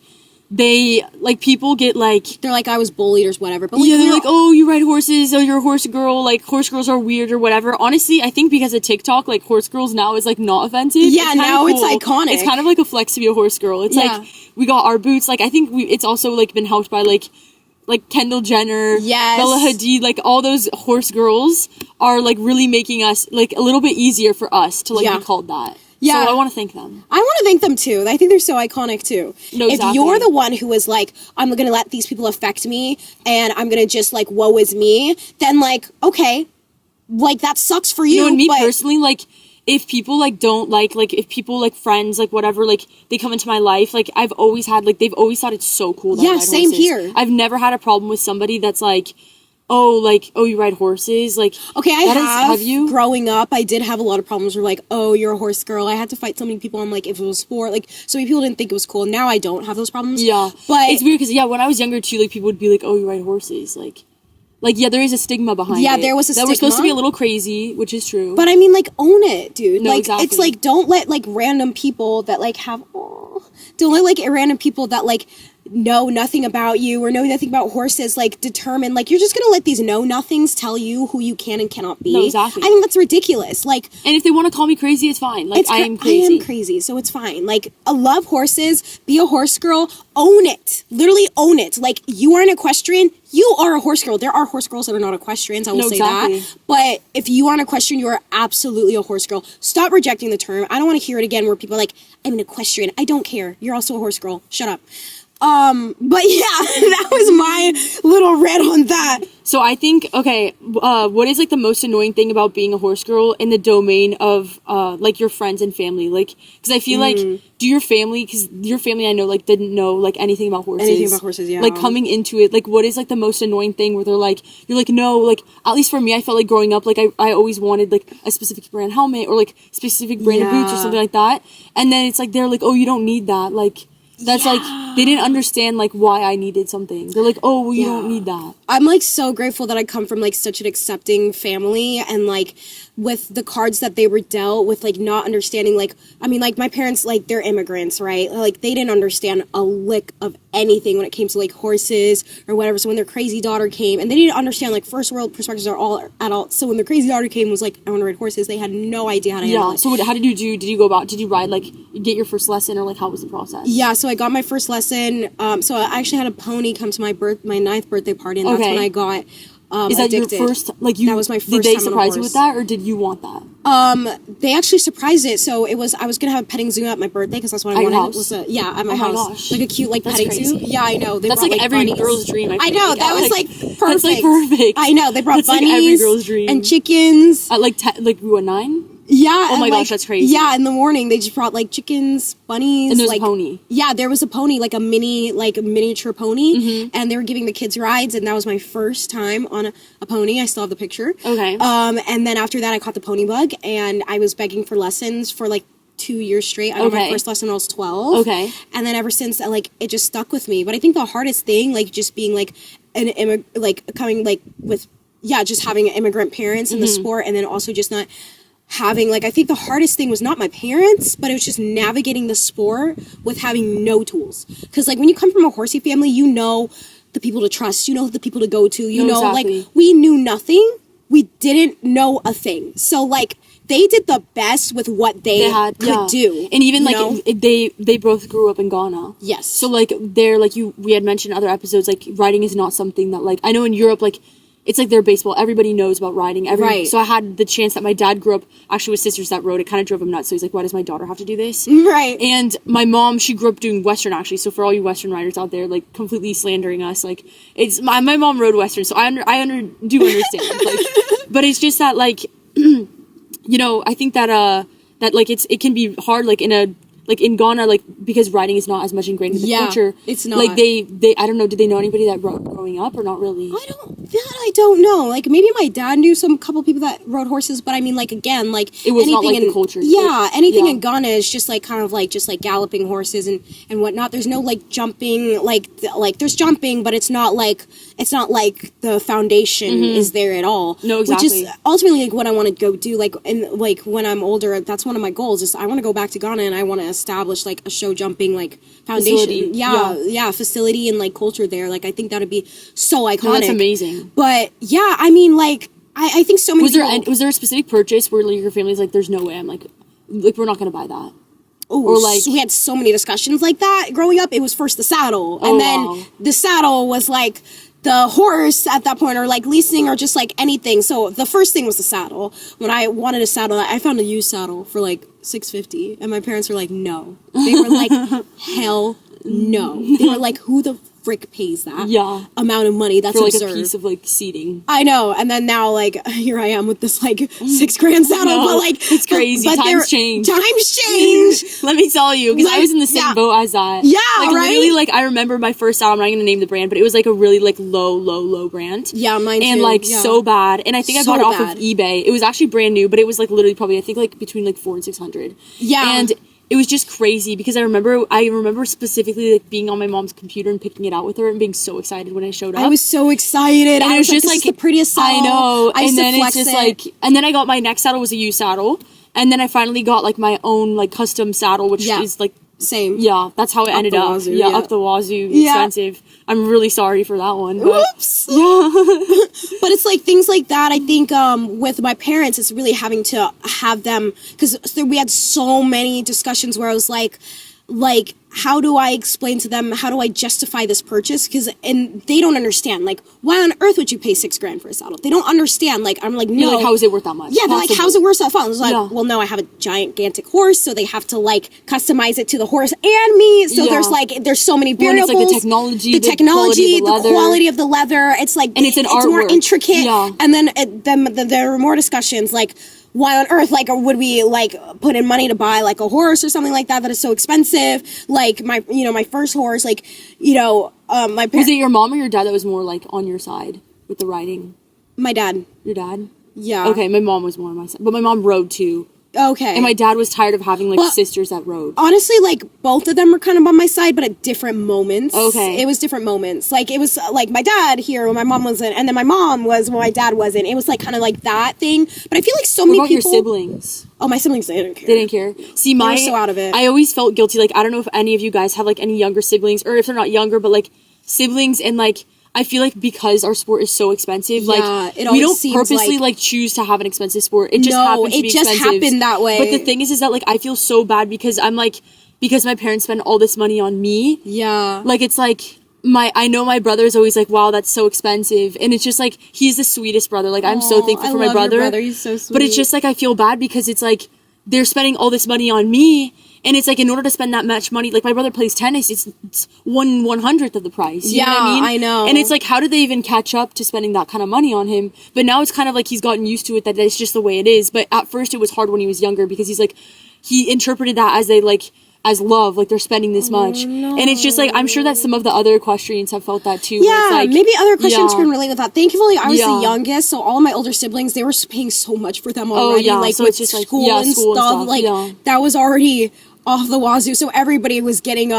Speaker 2: they like people get like
Speaker 1: they're like, I was bullied or whatever. But like,
Speaker 2: yeah, they're like, oh, you ride horses, oh, you're a horse girl. Like horse girls are weird or whatever. Honestly, I think because of TikTok, like horse girls now is like not offensive.
Speaker 1: Yeah, now cool. It's iconic.
Speaker 2: It's kind of like a flex to be a horse girl. It's like we got our boots. Like I think it's also like been helped by like Kendall Jenner, Bella Hadid, like all those horse girls are like really making us like a little bit easier for us to like be called that. Yeah. So I want to thank them.
Speaker 1: I want to thank them too. I think they're so iconic too.
Speaker 2: No, exactly.
Speaker 1: If you're the one who is like, I'm going to let these people affect me and I'm going to just like, woe is me, then like, okay, like that sucks for you.
Speaker 2: You know, and me personally, like, if people, like, don't like, if people, like, friends, like, whatever, like, they come into my life, like, I've always had, like, they've always thought it's so cool that I ride
Speaker 1: same
Speaker 2: horses.
Speaker 1: here.
Speaker 2: I've never had a problem with somebody that's, like, oh, you ride horses? Like,
Speaker 1: okay, have you? Growing up, I did have a lot of problems where, like, oh, you're a horse girl. I had to fight so many people on, like, if it was sport. Like, so many people didn't think it was cool. Now I don't have those problems.
Speaker 2: Yeah.
Speaker 1: But
Speaker 2: it's weird because, when I was younger, too, like, people would be like, oh, you ride horses. Like, yeah, there is a stigma behind it.
Speaker 1: Yeah, there was a stigma.
Speaker 2: That we're supposed to be a little crazy, which is true.
Speaker 1: But I mean, like, own it, dude.
Speaker 2: No,
Speaker 1: like,
Speaker 2: exactly.
Speaker 1: It's like, don't let, like, random people that, like, have, don't let, like, random people that, like, know nothing about you or know nothing about horses, like, determine, like, you're just gonna let these know-nothings tell you who you can and cannot be.
Speaker 2: No, exactly.
Speaker 1: I think that's ridiculous. Like,
Speaker 2: and if they want to call me crazy, it's fine. Like, I am crazy.
Speaker 1: I am crazy, so it's fine. Like, I love horses, be a horse girl, own it. Literally own it. Like, you are an equestrian, you are a horse girl. There are horse girls that are not equestrians, I will say that. But if you are an equestrian, you are absolutely a horse girl. Stop rejecting the term. I don't want to hear it again where people are like, I'm an equestrian. I don't care. You're also a horse girl. Shut up. But yeah, that was my little rant on that.
Speaker 2: So I think, okay, what is like the most annoying thing about being a horse girl in the domain of like your friends and family? Like, because I feel like, do your family, because your family I know like didn't know like anything about horses.
Speaker 1: Anything about horses, yeah.
Speaker 2: Like coming into it, like what is like the most annoying thing where they're like, you're like, no, like at least for me, I felt like growing up, like I always wanted like a specific brand helmet or like specific brand of boots or something like that. And then it's like, they're like, oh, you don't need that. Like, that's like, they didn't understand like why I needed something. They're like, oh, well, you don't need that.
Speaker 1: I'm like so grateful that I come from like such an accepting family, and like with the cards that they were dealt with, like not understanding, like, I mean, like my parents, like they're immigrants, right? Like they didn't understand a lick of anything when it came to like horses or whatever. So when their crazy daughter came, and they didn't understand like first world perspectives are all adults. So when their crazy daughter came, was like, I want to ride horses, they had no idea how to handle it.
Speaker 2: So how did you do? Did you go about? Did you ride like get your first lesson, or like how was the process?
Speaker 1: Yeah, so I got my first lesson. So I actually had a pony come to my 9th birthday party, and that's when I got
Speaker 2: Is that
Speaker 1: addicted.
Speaker 2: your first, like you,
Speaker 1: that was my first
Speaker 2: did they
Speaker 1: time on a
Speaker 2: surprise you
Speaker 1: horse.
Speaker 2: with that, or did you want that?
Speaker 1: They actually surprised it. So it was, I was gonna have a petting zoo at my birthday because that's what I
Speaker 2: At your
Speaker 1: wanted.
Speaker 2: house?
Speaker 1: At my house.
Speaker 2: Gosh.
Speaker 1: Like a cute like
Speaker 2: That's
Speaker 1: petting
Speaker 2: crazy.
Speaker 1: zoo. Yeah, I know.
Speaker 2: That's like every
Speaker 1: bunnies.
Speaker 2: girl's dream.
Speaker 1: I know, that was like perfect.
Speaker 2: That's like perfect.
Speaker 1: I know, they brought
Speaker 2: That's
Speaker 1: bunnies
Speaker 2: like every girl's dream.
Speaker 1: and chickens.
Speaker 2: At like what, 9?
Speaker 1: Yeah.
Speaker 2: Oh my gosh, that's crazy.
Speaker 1: Yeah, in the morning they just brought like chickens, bunnies.
Speaker 2: And there's
Speaker 1: like,
Speaker 2: a pony.
Speaker 1: Yeah, there was a pony, like a miniature pony, and they were giving the kids rides, and that was my first time on a pony. I still have the picture.
Speaker 2: Okay.
Speaker 1: And then after that, I caught the pony bug, and I was begging for lessons for like 2 years straight. I got my first lesson when I was 12.
Speaker 2: Okay.
Speaker 1: And then ever since, like, it just stuck with me. But I think the hardest thing, like, just being like just having immigrant parents in the sport, and then also just not having, like, I think the hardest thing was not my parents, but it was just navigating the sport with having no tools. Because, like, when you come from a horsey family, you know the people to trust, you know the people to go to, you know,
Speaker 2: exactly.
Speaker 1: like, we knew nothing, we didn't know a thing. So, like, they did the best with what they could do.
Speaker 2: And even, like, they both grew up in Ghana.
Speaker 1: Yes.
Speaker 2: So, like, they're, like, we had mentioned in other episodes, like, riding is not something that, like, I know in Europe, like, it's like their baseball. Everybody knows about riding.
Speaker 1: Right.
Speaker 2: So I had the chance that my dad grew up actually with sisters that rode. It kind of drove him nuts. So he's like, why does my daughter have to do this?
Speaker 1: Right.
Speaker 2: And my mom, she grew up doing Western actually. So for all you Western riders out there, like completely slandering us, like it's my mom rode Western. So I do understand. Like, but it's just that like, you know, I think that like it can be hard like in Ghana, like, because riding is not as much ingrained in the culture.
Speaker 1: It's not.
Speaker 2: Like, they, I don't know, did they know anybody that rode growing up or not really?
Speaker 1: I don't know. Like, maybe my dad knew couple people that rode horses, but I mean, like, again, like,
Speaker 2: it was not like the culture.
Speaker 1: Yeah, anything in Ghana is just, like, kind of, like, just, like, galloping horses and whatnot. There's no, like, jumping, like, there's jumping, but it's not, like, the foundation is there at all.
Speaker 2: No, exactly.
Speaker 1: Which is ultimately, like, what I want to go do, like, like, when I'm older, that's one of my goals, is I want to go back to Ghana and I want to establish like a show jumping like foundation, facility and like culture there. Like I think that would be so iconic.
Speaker 2: No, that's amazing.
Speaker 1: But yeah, I mean, like I think so many.
Speaker 2: Was there a specific purchase where like, your family's like, there's no way I'm like we're not gonna buy that?
Speaker 1: Oh, or like so we had so many discussions like that growing up. It was first the saddle, and then the saddle was like the horse at that point, or like leasing, or just like anything. So the first thing was the saddle. When I wanted a saddle, I found a used saddle for like $650, and my parents were like, no. They were like, hell no. They were like, who the frick pays that amount of money? That's
Speaker 2: for like
Speaker 1: absurd.
Speaker 2: A piece of like seating.
Speaker 1: I know. And then now like here I am with this like $6,000 saddle, but like
Speaker 2: it's crazy. Times change.
Speaker 1: Let
Speaker 2: me tell you, because I was in the same boat as that.
Speaker 1: Yeah,
Speaker 2: like,
Speaker 1: right.
Speaker 2: Literally, like I remember my first saddle. I'm not gonna name the brand, but it was like a really like low brand.
Speaker 1: Yeah, mine too.
Speaker 2: And like so bad. And I think I bought it off of eBay. It was actually brand new, but it was like literally probably I think like between like $400 and $600.
Speaker 1: Yeah.
Speaker 2: And it was just crazy because I remember specifically like being on my mom's computer and picking it out with her and being so excited when I showed up.
Speaker 1: I was so excited.
Speaker 2: And it was just like
Speaker 1: the prettiest saddle.
Speaker 2: I know. And then it's just like, and then I got my next saddle was a used saddle, and then I finally got like my own like custom saddle, which is like
Speaker 1: Same.
Speaker 2: Yeah, that's how it ended up.
Speaker 1: Wazoo,
Speaker 2: yeah, up the wazoo, expensive. I'm really sorry for that one. But,
Speaker 1: oops.
Speaker 2: Yeah.
Speaker 1: But it's like things like that. I think with my parents, it's really having to have them, because we had so many discussions where I was like, how do I explain to them, how do I justify this purchase? And they don't understand, like, why on earth would you pay $6,000 for a saddle? They don't understand. Like, I'm like, no.
Speaker 2: You're like, how is it worth that much?
Speaker 1: Yeah, they're like, how's it worth that much? I was like,
Speaker 2: Yeah.
Speaker 1: well, no, I have a gigantic horse, so they have to, like, customize it to the horse and me. So there's so many variables.
Speaker 2: Well, it's like the technology,
Speaker 1: the quality of the leather. It's like,
Speaker 2: and it's
Speaker 1: more intricate.
Speaker 2: Yeah.
Speaker 1: And then there were more discussions, like, why on earth, like, would we, like, put in money to buy, like, a horse or something like that is so expensive? Like, my first horse, like, my parents...
Speaker 2: Was it your mom or your dad that was more, like, on your side with the riding?
Speaker 1: My dad.
Speaker 2: Your dad?
Speaker 1: Yeah.
Speaker 2: Okay, my mom was more on my side. But my mom rode, too.
Speaker 1: Okay.
Speaker 2: And my dad was tired of having, like, sisters that rode.
Speaker 1: Honestly, like, both of them were kind of on my side, but at different moments.
Speaker 2: Okay.
Speaker 1: It was different moments. Like, it was, like, my dad here when my mom wasn't, and then my mom was when my dad wasn't. It was, like, kind of like that thing. But I feel like so many people...
Speaker 2: What about your siblings?
Speaker 1: Oh, my siblings, they didn't care.
Speaker 2: They didn't care? See,
Speaker 1: they were so out of it.
Speaker 2: I always felt guilty. Like, I don't know if any of you guys have, like, any younger siblings, or if they're not younger, but, like, siblings, and, like... I feel like because our sport is so expensive, like, we don't purposely, like, choose to have an expensive sport. It just happens to be expensive.
Speaker 1: It just happened that way.
Speaker 2: But the thing is that, like, I feel so bad because I'm, like, because my parents spend all this money on me.
Speaker 1: Yeah.
Speaker 2: Like, it's, like, I know my brother is always like, wow, that's so expensive. And it's just, like, he's the sweetest brother. Like, I'm so thankful for my brother.
Speaker 1: Your brother. He's so sweet.
Speaker 2: But it's just, like, I feel bad because it's, like, they're spending all this money on me. And it's like, in order to spend that much money, like, my brother plays tennis, it's 1/100th of the price. You know what I mean?
Speaker 1: I know.
Speaker 2: And it's like, how did they even catch up to spending that kind of money on him? But now it's kind of like he's gotten used to it, that it's just the way it is. But at first it was hard when he was younger because he's like, he interpreted that as as love, like they're spending this much.
Speaker 1: No.
Speaker 2: And it's just like, I'm sure that some of the other equestrians have felt that too.
Speaker 1: Yeah,
Speaker 2: like,
Speaker 1: maybe other equestrians can relate with that. Thankfully, I was the youngest, so all of my older siblings, they were paying so much for them already. Like, so with just school, and stuff. Like, that was already off the wazoo, so everybody was getting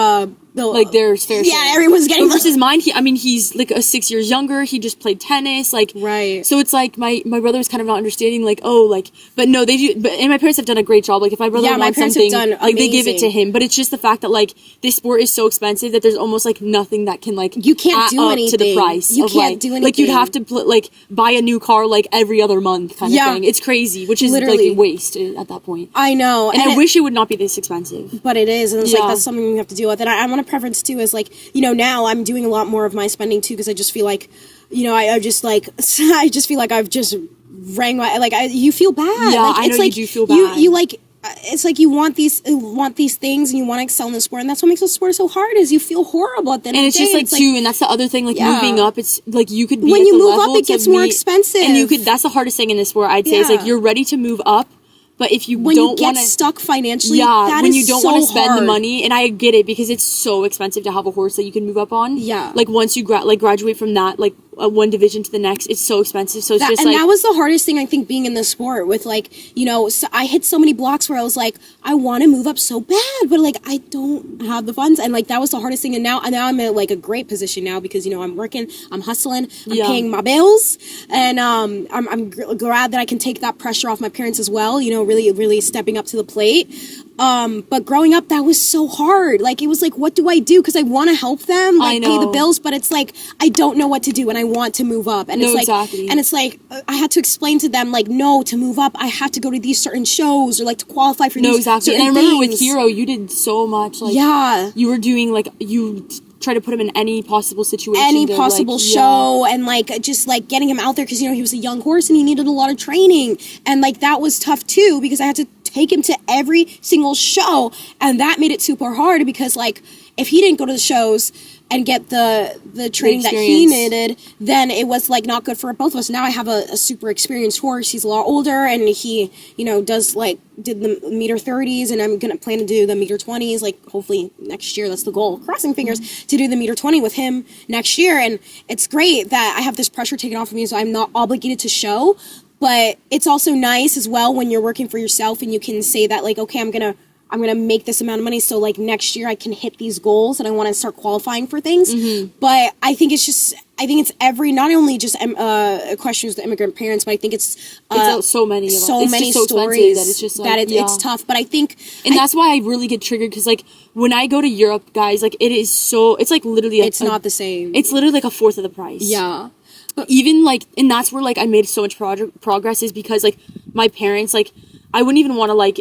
Speaker 2: like their fair share.
Speaker 1: Yeah, everyone's getting
Speaker 2: versus mine. He's like 6 years younger. He just played tennis, like
Speaker 1: right.
Speaker 2: So it's like my brother was kind of not understanding, like, oh, like, but no, they do. But and my parents have done a great job. Like, if my brother wants something, like, they give it to him. But it's just the fact that, like, this sport is so expensive that there's almost like nothing that can, like,
Speaker 1: you can't do anything
Speaker 2: to the price.
Speaker 1: You can't do anything.
Speaker 2: Like, you'd have to like buy a new car like every other month, kind of thing. It's crazy, which is literally like a waste at that point.
Speaker 1: I know,
Speaker 2: and I wish it would not be this expensive,
Speaker 1: but it is, and it's like that's something you have to deal with. And I want to preference too is, like, now I'm doing a lot more of my spending too, because I just feel like, I just feel like I've just rang my, like, you feel bad.
Speaker 2: Yeah,
Speaker 1: like,
Speaker 2: I know
Speaker 1: like,
Speaker 2: you do feel bad.
Speaker 1: You like, it's like you want these things and you want to excel in the sport, and that's what makes the sport so hard, is you feel horrible at the end of the day.
Speaker 2: And it's just like, too, and that's the other thing, like, moving up, it's like you could be
Speaker 1: when
Speaker 2: at
Speaker 1: you
Speaker 2: the
Speaker 1: move
Speaker 2: level
Speaker 1: up, it gets more expensive,
Speaker 2: and that's the hardest thing in this sport, I'd say, is like, you're ready to move up. But if you don't want to
Speaker 1: stuck financially,
Speaker 2: when you don't want to spend
Speaker 1: hard.
Speaker 2: the money, and I get it because it's so expensive to have a horse that you can move up on.
Speaker 1: Yeah,
Speaker 2: like once you graduate from that, like one division to the next, it's so expensive. So it's just
Speaker 1: that was the hardest thing, I think, being in the sport with, like, so I hit so many blocks where I was like, I want to move up so bad, but, like, I don't have the funds, and, like, that was the hardest thing. And now I'm in, like, a great position now because I'm working, I'm hustling, I'm paying my bills, and I'm glad that I can take that pressure off my parents as well. Really, really stepping up to the plate. But growing up, that was so hard. Like, it was like, what do I do? Because I want to help them, like, pay the bills, but it's like, I don't know what to do, and I want to move up. And it's like, I had to explain to them, like, no, to move up, I have to go to these certain shows, or, like, to qualify for these certain things.
Speaker 2: And I remember with Hero, you did so much. Like, you were doing, like, you try to put him in any possible situation,
Speaker 1: any possible show, and, like, just, like, getting him out there, because he was a young horse and he needed a lot of training, and, like, that was tough too, because I had to take him to every single show, and that made it super hard, because, like, if he didn't go to the shows and get the training that he needed, then it was, like, not good for both of us. Now I have a super experienced horse. He's a lot older, and he, does, like, did the meter 30s, and I'm gonna plan to do the meter 20s, like, hopefully next year. That's the goal, crossing fingers, to do the meter 20 with him next year. And it's great that I have this pressure taken off of me, so I'm not obligated to show. But it's also nice as well when you're working for yourself and you can say that, like, okay, I'm gonna make this amount of money, so, like, next year I can hit these goals and I want to start qualifying for things. But I think it's just, I think it's not only just questions with immigrant parents, but I think it's
Speaker 2: so many of
Speaker 1: so
Speaker 2: it's
Speaker 1: many
Speaker 2: just so
Speaker 1: stories
Speaker 2: that it's just like,
Speaker 1: that it's tough. But I think,
Speaker 2: and that's why I really get triggered, because like when I go to Europe, guys, like it's like literally
Speaker 1: it's not the same.
Speaker 2: It's literally like a fourth of the price.
Speaker 1: Yeah.
Speaker 2: Even like, and that's where like I made so much progress, is because like my parents, like I wouldn't even want to like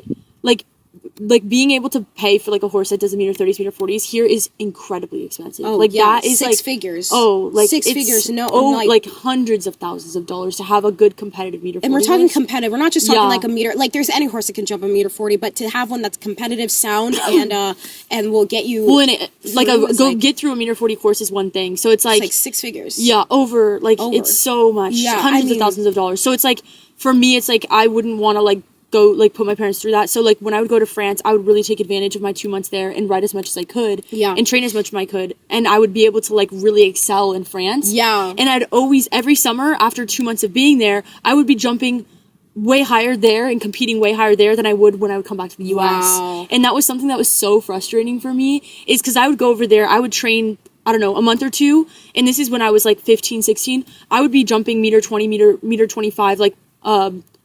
Speaker 2: being able to pay for like a horse that does 1.30 meter 40s here is incredibly expensive.
Speaker 1: Oh,
Speaker 2: like
Speaker 1: yeah.
Speaker 2: that is
Speaker 1: six
Speaker 2: like
Speaker 1: figures.
Speaker 2: Oh, like
Speaker 1: six figures. No,
Speaker 2: like hundreds of thousands of dollars to have a good competitive meter 40.
Speaker 1: And we're talking competitive. We're not just talking like a meter. Like there's any horse that can jump 1.40 but to have one that's competitive, sound, and will get you.
Speaker 2: Well, and get through 1.40 course is one thing. So it's like 6
Speaker 1: figures.
Speaker 2: Yeah, over. It's so much. Yeah, hundreds of thousands of dollars. So it's like, for me, it's like I wouldn't want to like go like put my parents through that. So like when I would go to France, I would really take advantage of my 2 months there and ride as much as I could.
Speaker 1: Yeah.
Speaker 2: And train as much as I could. And I would be able to like really excel in France.
Speaker 1: Yeah.
Speaker 2: And I'd always, every summer after 2 months of being there, I would be jumping way higher there and competing way higher there than I would when I would come back to the US.
Speaker 1: Wow.
Speaker 2: And that was something that was so frustrating for me, is because I would go over there, I would train, I don't know, a month or two, and this is when I was like 15, 16, I would be jumping 1.20 meter 25 like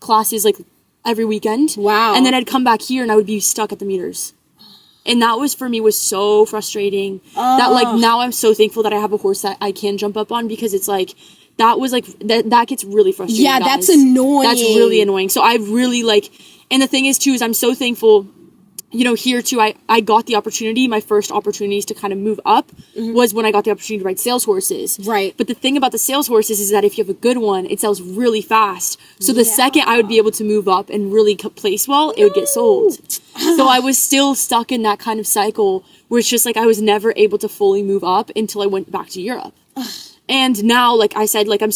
Speaker 2: classes like every weekend.
Speaker 1: Wow.
Speaker 2: And then I'd come back here and I would be stuck at the meters. And that was, for me, was so frustrating. That like now I'm so thankful that I have a horse that I can jump up on, because it's like that was like that gets really frustrating.
Speaker 1: Yeah,
Speaker 2: guys.
Speaker 1: that's annoying.
Speaker 2: That's really annoying. So I really like, and the thing is too, is I'm so thankful, you know, here too, I got the opportunity, my first opportunities to kind of move up was when I got the opportunity to ride sales horses.
Speaker 1: Right.
Speaker 2: But the thing about the sales horses is that if you have a good one, it sells really fast. So the second I would be able to move up and really place well, it would get sold. So I was still stuck in that kind of cycle where it's just like I was never able to fully move up until I went back to Europe. And now, like I said, like I'm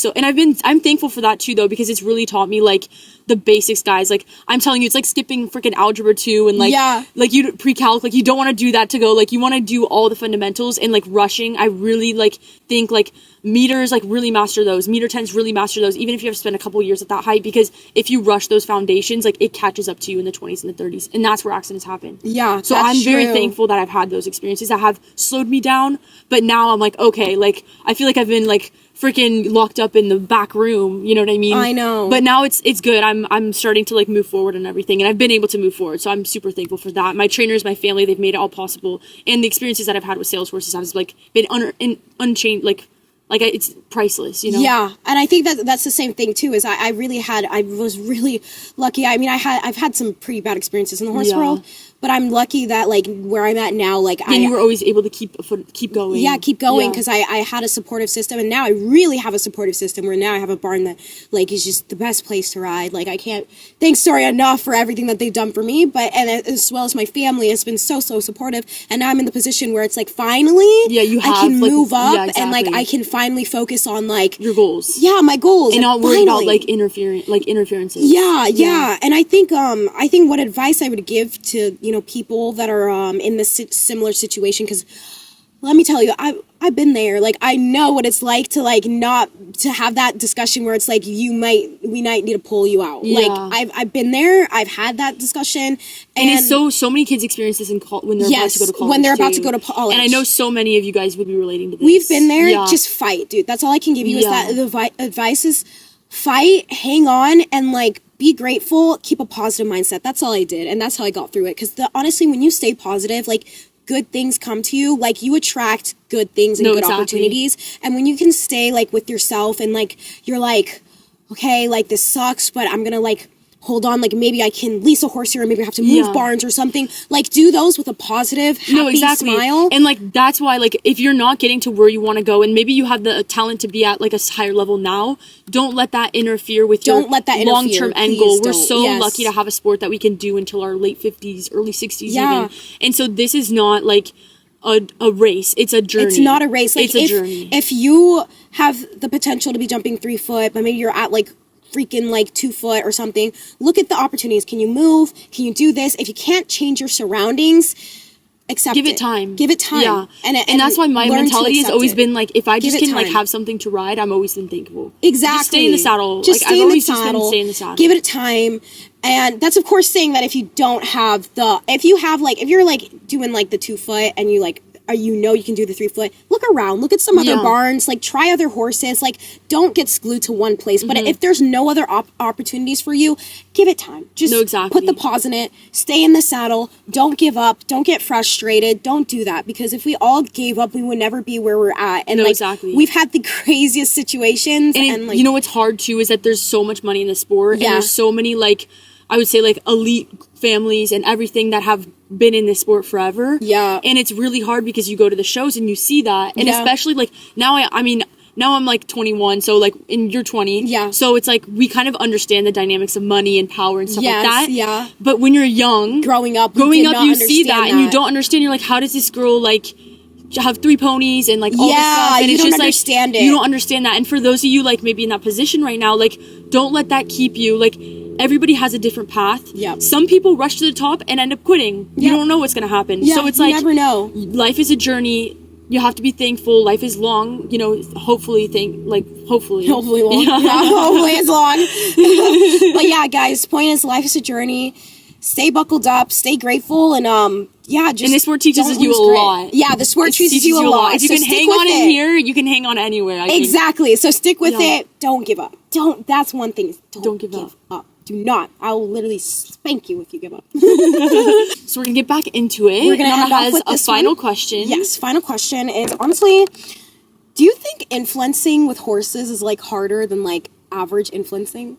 Speaker 2: thankful for that too, though, because it's really taught me like the basics, guys. Like I'm telling you, it's like skipping freaking algebra 2 and like like you pre-calc, like you don't want to do that to go, like you want to do all the fundamentals. And like rushing, I really like think like meters, like really master those, meter 10s, really master those, even if you have to spend a couple years at that height, because if you rush those foundations, like it catches up to you in the 20s and the 30s, and that's where accidents happen.
Speaker 1: Yeah,
Speaker 2: so I'm very thankful that I've had those experiences that have slowed me down. But now I'm like, okay, like I feel like I've been like freaking locked up in the back room, you know what I mean?
Speaker 1: I know.
Speaker 2: But now it's good. I'm starting to like move forward and everything, and I've been able to move forward, so I'm super thankful for that. My trainers, my family, they've made it all possible, and the experiences that I've had with sales horses have like been unchained, like it's priceless, you know?
Speaker 1: Yeah, and I think that's the same thing too, is I was really lucky. I mean, I've had some pretty bad experiences in the horse world, but I'm lucky that like where I'm at now, like
Speaker 2: you were always able to keep going.
Speaker 1: Yeah, keep going, because I had a supportive system, and now I really have a supportive system where now I have a barn that like is just the best place to ride. Like I can't thank Story enough for everything that they've done for me, but and as well as my family has been so supportive, and now I'm in the position where it's like finally I can move up and like I can finally focus on like
Speaker 2: your goals.
Speaker 1: Yeah, my goals,
Speaker 2: and not worry about like interferences.
Speaker 1: Yeah. And I think what advice I would give to, you know, people that are in this similar situation, because let me tell you, I've been there. Like I know what it's like to like not to have that discussion where it's like we might need to pull you out. Yeah. Like I've been there. I've had that discussion, and
Speaker 2: it's so many kids experience this when they're about to go to college.
Speaker 1: When they're about to go to college,
Speaker 2: and I know so many of you guys would be relating to this.
Speaker 1: We've been there. Yeah. Just fight, dude. That's all I can give you. Is that the advice is fight, hang on, and like be grateful. Keep a positive mindset. That's all I did, and that's how I got through it. Because honestly, when you stay positive, like good things come to you. Like you attract good things and good opportunities. And when you can stay like with yourself and like you're like, okay, like this sucks, but I'm gonna like hold on, like maybe I can lease a horse here, or maybe I have to move barns or something. Like do those with a positive, happy smile.
Speaker 2: And like that's why, like if you're not getting to where you want to go, and maybe you have the talent to be at like a higher level now, don't let that interfere with your long-term end goal. We're so lucky to have a sport that we can do until our late 50s, early 60s even. And so this is not like a race. It's a journey.
Speaker 1: It's not a race. Like
Speaker 2: it's a journey.
Speaker 1: If you have the potential to be jumping 3 foot, but maybe you're at like freaking like 2 foot or something, look at the opportunities. Can you move? Can you do this? If you can't change your surroundings, give it time. Yeah.
Speaker 2: And that's why my mentality has always been like, if I just can like have something to ride, I'm always been thankful.
Speaker 1: Exactly.
Speaker 2: Just stay in the saddle.
Speaker 1: Just
Speaker 2: like,
Speaker 1: stay
Speaker 2: I've
Speaker 1: in
Speaker 2: always
Speaker 1: the
Speaker 2: just
Speaker 1: saddle.
Speaker 2: been stay in the saddle.
Speaker 1: Give it time. And that's of course saying that if you don't have if you're like doing like the 2 foot and you like you can do the 3 foot, look around, look at some other barns, like try other horses, like don't get glued to one place. But if there's no other opportunities for you, give it time. Just put the pause in it, stay in the saddle, don't give up, don't get frustrated, don't do that, because if we all gave up, we would never be where we're at. And we've had the craziest situations, and
Speaker 2: you know what's hard too is that there's so much money in the sport, and there's so many like, I would say like elite families and everything that have been in this sport forever. Yeah. And it's really hard because you go to the shows and you see that. And especially like now now I'm like 21, so like, and you're 20. Yeah. So it's like, we kind of understand the dynamics of money and power and stuff like that. Yeah. But when you're young, growing up, you see that and you don't understand. You're like, how does this girl like have 3 ponies and like all this stuff? And it's just like, you don't understand that. And for those of you like maybe in that position right now, like, don't let that keep you. Like, everybody has a different path. Yeah. Some people rush to the top and end up quitting. You don't know what's going to happen. Yeah, so it's like, you never know. Life is a journey. You have to be thankful. Life is long. You know, hopefully long. Hopefully it's long. But yeah, guys, point is, life is a journey. Stay buckled up. Stay grateful. And just, and this sport teaches you a lot. Yeah, the sport teaches you a lot. If you can hang on in here, you can hang on anywhere.
Speaker 1: Exactly. So stick with it. Don't give up. That's one thing. Don't give up. Do not. I will literally spank you if you give up.
Speaker 2: So we're going to get back into it.
Speaker 1: We're going to have a
Speaker 2: final question.
Speaker 1: Yes, final question is, honestly, do you think influencing with horses is like harder than like average influencing?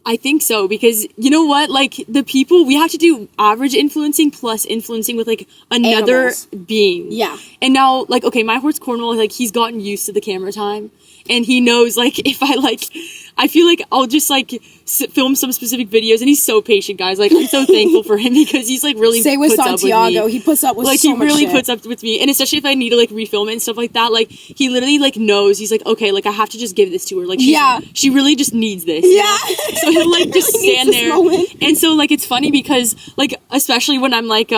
Speaker 2: I think so, because you know what? Like, the people, we have to do average influencing plus influencing with like another being. Yeah. And now, like, okay, my horse Cornwall, like, he's gotten used to the camera time. And he knows, like, if I feel like I'll just, like, film some specific videos. And he's so patient, guys. Like, I'm so thankful for him because he's, like, really
Speaker 1: Say with Santiago, he puts up with so much shit. Like, he really
Speaker 2: puts up with me. And especially if I need to, like, refilm it and stuff like that. Like, he literally, like, knows. He's like, okay, like, I have to just give this to her. Like, she really just needs this. Yeah. So he'll, like, just stand there. And so, like, it's funny because, like, especially when I'm, like,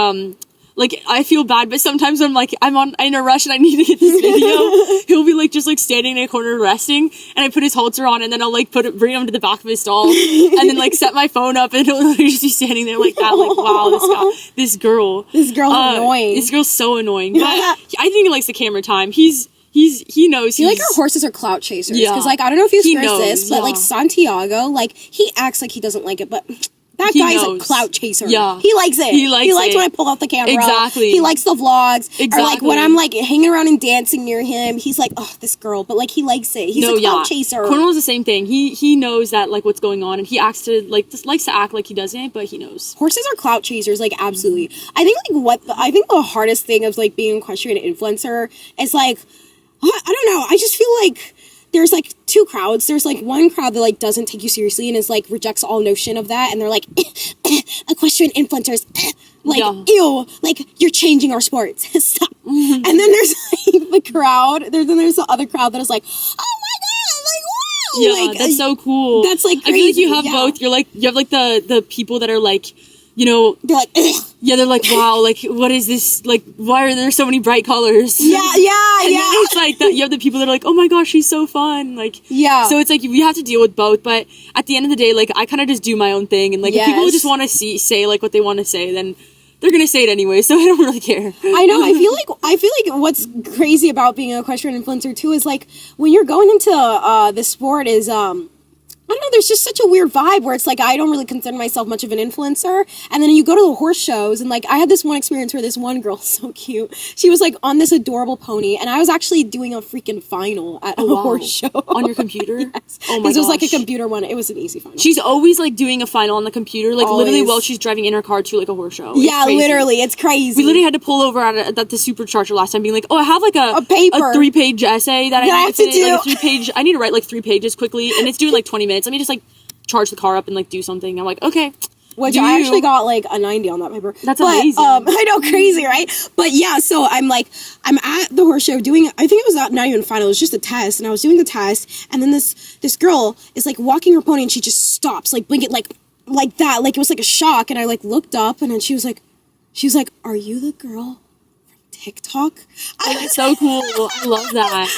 Speaker 2: I feel bad, but sometimes when I'm in a rush and I need to get this video, he'll be like just like standing in a corner resting, and I put his halter on, and then I'll like bring him to the back of his stall, and then like set my phone up, and he'll just be standing there like that, like, wow, this girl's annoying. This girl's so annoying, but I think he likes the camera time. He knows.
Speaker 1: You like our horses are clout chasers, because like I don't know if you've heard this, but like Santiago, like he acts like he doesn't like it, but that guy's a clout chaser. Yeah. He likes it. He likes when I pull out the camera. Exactly. He likes the vlogs. Exactly. Or like when I'm like hanging around and dancing near him, he's like, oh, this girl. But like he likes it. He's a clout chaser.
Speaker 2: Cornwall's the same thing. He knows that like what's going on, and he acts to like just likes to act like he doesn't, but he knows.
Speaker 1: Horses are clout chasers, like absolutely. I think the hardest thing of like being an equestrian influencer is like, I don't know. I just feel like there's like 2 crowds. There's like one crowd that like doesn't take you seriously and is like rejects all notion of that, and they're like equestrian influencers, ew, like you're changing our sports. Stop. Mm-hmm. And then there's like the crowd. There's the other crowd that is like, oh my god, like wow,
Speaker 2: yeah,
Speaker 1: like,
Speaker 2: that's so cool.
Speaker 1: That's like crazy.
Speaker 2: I feel like you have both. You have like the people that are like, you know,
Speaker 1: they're like, ugh.
Speaker 2: Yeah, they're like, wow, like, what is this? Like, why are there so many bright colors?
Speaker 1: Yeah.
Speaker 2: And then it's like, you have the people that are like, oh my gosh, she's so fun. Like, yeah. So it's like, we have to deal with both. But at the end of the day, like, I kind of just do my own thing. And like, if people just want to say like what they want to say, then they're going to say it anyway. So I don't really care.
Speaker 1: I know. I feel like what's crazy about being an equestrian influencer too is like, when you're going into the sport is, I don't know, there's just such a weird vibe where it's like, I don't really consider myself much of an influencer. And then you go to the horse shows, and like, I had this one experience where this one girl, so cute, she was like on this adorable pony, and I was actually doing a freaking final at a horse show. On
Speaker 2: your computer?
Speaker 1: Yes. Oh my gosh. It was like a computer one. It was an easy final.
Speaker 2: She's always like doing a final on the computer, like always. Literally while she's driving in her car to like a horse show.
Speaker 1: Yeah, literally. It's crazy.
Speaker 2: We literally had to pull over at the supercharger last time, being like, oh, I have like a
Speaker 1: paper.
Speaker 2: A 3-page essay that I have to do. Like a 3-page, I need to write like 3 pages quickly, and it's doing like 20 minutes. Let me just like charge the car up and like do something. I'm like, okay.
Speaker 1: Which I actually got like a 90 on that paper.
Speaker 2: That's amazing.
Speaker 1: I know, crazy, right? But yeah, so I'm at the horse show doing, I think it was not even final, it was just a test, and I was doing the test, and then this girl is like walking her pony, and she just stops, like blinking like that, like it was like a shock, and I like looked up, and then she was like, are you the girl from TikTok?
Speaker 2: That's so cool. I love that.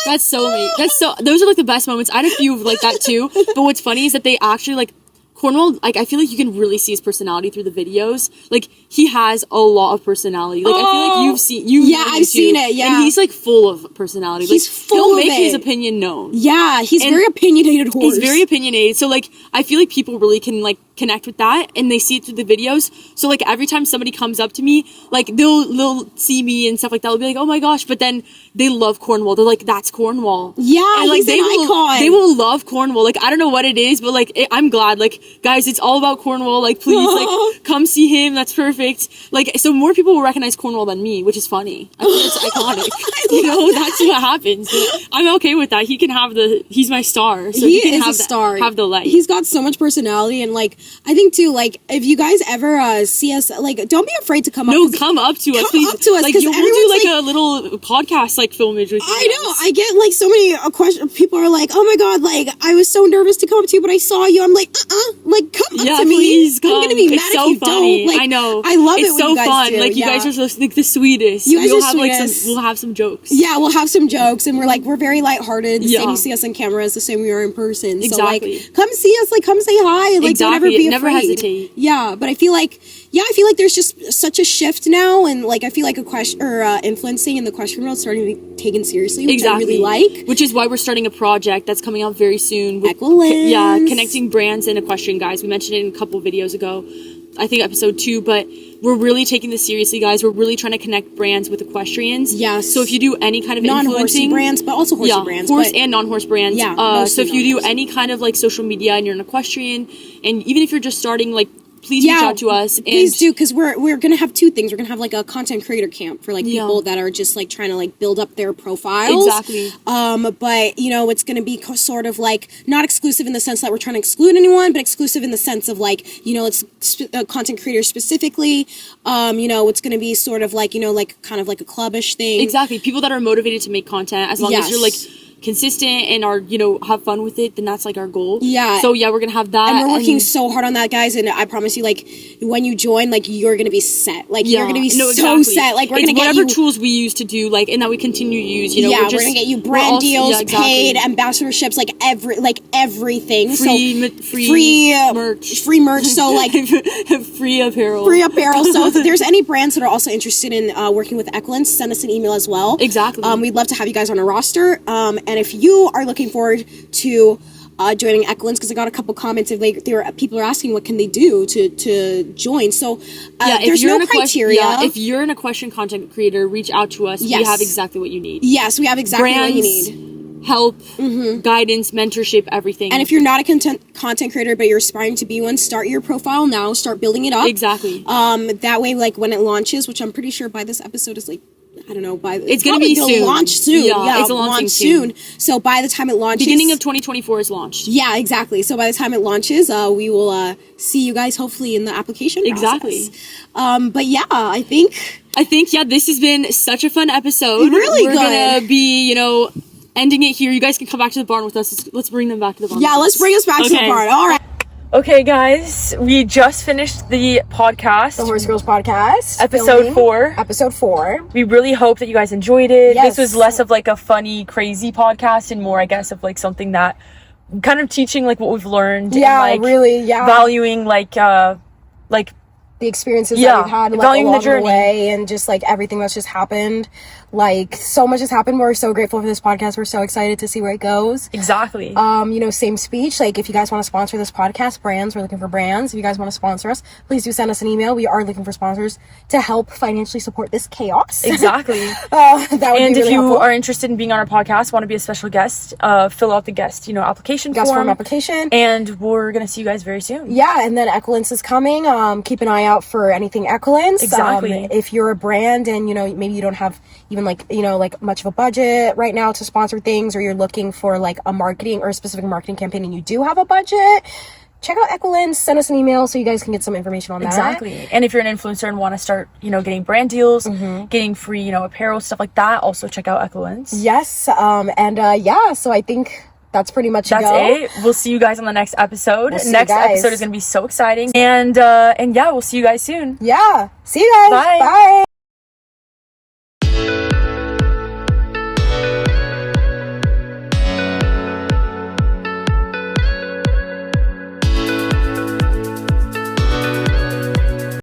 Speaker 2: That's so neat. Those are like the best moments. I had a few like that too. But what's funny is that they actually like Cornwall, like, I feel like you can really see his personality through the videos. Like, he has a lot of personality. Like, I feel like you've seen...
Speaker 1: I've seen it, yeah.
Speaker 2: And he's, like, full of personality.
Speaker 1: He's
Speaker 2: like,
Speaker 1: full
Speaker 2: he'll
Speaker 1: of
Speaker 2: make his
Speaker 1: it.
Speaker 2: opinion known.
Speaker 1: Yeah, he's very opinionated horse.
Speaker 2: He's very opinionated. So, like, I feel like people really can, like, connect with that, and they see it through the videos. So, like, every time somebody comes up to me, like, they'll see me and stuff like that. They'll be like, oh my gosh, but then they love Cornwall. They're like, that's Cornwall.
Speaker 1: Yeah,
Speaker 2: and, like,
Speaker 1: he's an icon.
Speaker 2: They will love Cornwall. Like, I don't know what it is, but, like, I'm glad. Like, guys, it's all about Cornwall. Like, please, like, come see him. That's perfect. Like, so more people will recognize Cornwall than me, which is funny. I think it's iconic. You know, that's what happens. But I'm okay with that. He can have he's my star. So he can
Speaker 1: is
Speaker 2: have
Speaker 1: a star.
Speaker 2: Have the light.
Speaker 1: He's got so much personality, and, like, I think too, like, if you guys ever see us, like, don't be afraid to come up.
Speaker 2: No, come up to us.
Speaker 1: Come up to us,
Speaker 2: like,
Speaker 1: because
Speaker 2: we'll do like a little podcast, like, filmage with you.
Speaker 1: I know. I get, like, so many questions. People are like, "Oh my god, like, I was so nervous to come up to you, but I saw you." I'm like, like, come up to me.
Speaker 2: Please come.
Speaker 1: I'm gonna be mad
Speaker 2: it's so
Speaker 1: if you
Speaker 2: funny.
Speaker 1: don't. Like,
Speaker 2: I know.
Speaker 1: I love
Speaker 2: it's
Speaker 1: it when
Speaker 2: so
Speaker 1: you guys
Speaker 2: fun.
Speaker 1: do.
Speaker 2: Like, you guys are just, like, the sweetest.
Speaker 1: You guys
Speaker 2: we'll
Speaker 1: are
Speaker 2: have
Speaker 1: sweetest.
Speaker 2: we'll have some jokes.
Speaker 1: Yeah, we'll have some jokes, and we're very lighthearted. The
Speaker 2: Yeah.
Speaker 1: same you see us on camera is the same we are in person.
Speaker 2: Exactly.
Speaker 1: So, like, come see us. Like, come say hi. Like, don't ever be
Speaker 2: Never
Speaker 1: afraid.
Speaker 2: hesitate.
Speaker 1: Yeah, but I feel like there's just such a shift now, and, like, I feel like influencing in the question world starting to be taken seriously, which I really like.
Speaker 2: Which is why we're starting a project that's coming out very soon.
Speaker 1: Equilens.
Speaker 2: Yeah, connecting brands and equestrian guys. We mentioned it in a couple videos ago. I think episode 2, but we're really taking this seriously, guys. We're really trying to connect brands with equestrians.
Speaker 1: Yes.
Speaker 2: So if you do any kind of
Speaker 1: non-horsey brands, but also horsey brands.
Speaker 2: Horse and non-horse brands.
Speaker 1: Yeah.
Speaker 2: So if you do any kind of, like, social media and you're an equestrian, and even if you're just starting, like, please reach out to us.
Speaker 1: Please do, because we're gonna have 2 things. We're gonna have, like, a content creator camp for, like, people that are just, like, trying to, like, build up their profiles.
Speaker 2: Exactly.
Speaker 1: But, you know, it's gonna be sort of, like, not exclusive in the sense that we're trying to exclude anyone, but exclusive in the sense of, like, you know, it's content creators specifically. You know, it's gonna be sort of like, you know, like, kind of like a clubbish thing.
Speaker 2: Exactly. People that are motivated to make content, as long as you're, like, consistent and are, you know, have fun with it, then that's, like, our goal.
Speaker 1: Yeah.
Speaker 2: So yeah, we're gonna have that,
Speaker 1: and we're working so hard on that, guys, and I promise you, like, when you join, like, you're gonna be set. Like, you're gonna be so set. Like, we're gonna get
Speaker 2: whatever tools we use to do, like, and that we continue to use, you know.
Speaker 1: We're gonna get you brand deals, paid ambassadorships, like, everything. Free merch. So, like,
Speaker 2: free apparel.
Speaker 1: So if there's any brands that are also interested in working with Equilens, send us an email as well.
Speaker 2: Exactly.
Speaker 1: We'd love to have you guys on our roster. And if you are looking forward to joining Equilens, because I got a couple comments of, like, people are asking what can they do to join. So there's no criteria.
Speaker 2: If you're an equestrian content creator, reach out to us.
Speaker 1: Yes.
Speaker 2: We have exactly what you need.
Speaker 1: Yes, we have exactly what you need.
Speaker 2: Help, guidance, mentorship, everything.
Speaker 1: And if you're not a content creator but you're aspiring to be one, start your profile now. Start building it up.
Speaker 2: Exactly.
Speaker 1: That way, like, when it launches, which I'm pretty sure by this episode is, like, I don't know, it's
Speaker 2: going to be soon.
Speaker 1: Launch soon.
Speaker 2: Yeah, it's launching soon.
Speaker 1: So by the time it launches,
Speaker 2: beginning of 2024 is launched.
Speaker 1: Yeah, exactly. So by the time it launches, we will see you guys hopefully in the application process.
Speaker 2: Exactly.
Speaker 1: But yeah, I think
Speaker 2: this has been such a fun episode.
Speaker 1: Really
Speaker 2: We're
Speaker 1: good.
Speaker 2: gonna be, you know, ending it here. You guys can come back to the barn with us. Let's bring them back to the barn.
Speaker 1: Yeah, let's bring us back to the barn. All right.
Speaker 2: Okay, guys, we just finished the podcast.
Speaker 1: The Horse Girls podcast.
Speaker 2: Episode 4.
Speaker 1: Episode 4.
Speaker 2: We really hope that you guys enjoyed it.
Speaker 1: Yes.
Speaker 2: This was less of, like, a funny, crazy podcast and more, I guess, of, like, something that kind of teaching, like, what we've learned.
Speaker 1: Yeah,
Speaker 2: and, like,
Speaker 1: really, yeah.
Speaker 2: Valuing, like, the
Speaker 1: experiences that we've had, like,
Speaker 2: valuing
Speaker 1: along
Speaker 2: the journey.
Speaker 1: way, and just, like, everything that's just happened. Like, so much has happened. We're so grateful for this podcast. We're so excited to see where it goes.
Speaker 2: Exactly.
Speaker 1: You know, same speech. Like, if you guys want to sponsor this podcast, brands, we're looking for brands. If you guys want to sponsor us, please do send us an email. We are looking for sponsors to help financially support this chaos.
Speaker 2: Exactly.
Speaker 1: That would be really
Speaker 2: if you
Speaker 1: helpful.
Speaker 2: are interested in being on our podcast, want to be a special guest, fill out the guest application form.
Speaker 1: Application.
Speaker 2: And we're going to see you guys very soon.
Speaker 1: Yeah, and then Equilens is coming. Keep an eye out for anything Equilens.
Speaker 2: Exactly.
Speaker 1: If you're a brand and, you know, maybe you don't have even, like, you know, like, much of a budget right now to sponsor things, or you're looking for, like, a marketing or a specific marketing campaign and you do have a budget, check out Equilens. Send us an email so you guys can get some information on that.
Speaker 2: Exactly. And if you're an influencer and want to start, you know, getting brand deals, getting free, you know, apparel, stuff like that, also check out Equilens.
Speaker 1: Yes. So I think that's pretty much
Speaker 2: it. We'll see you guys on the next episode. Next episode is going to be so exciting. And yeah, we'll see you guys soon.
Speaker 1: Yeah. See you guys.
Speaker 2: Bye.
Speaker 1: Bye.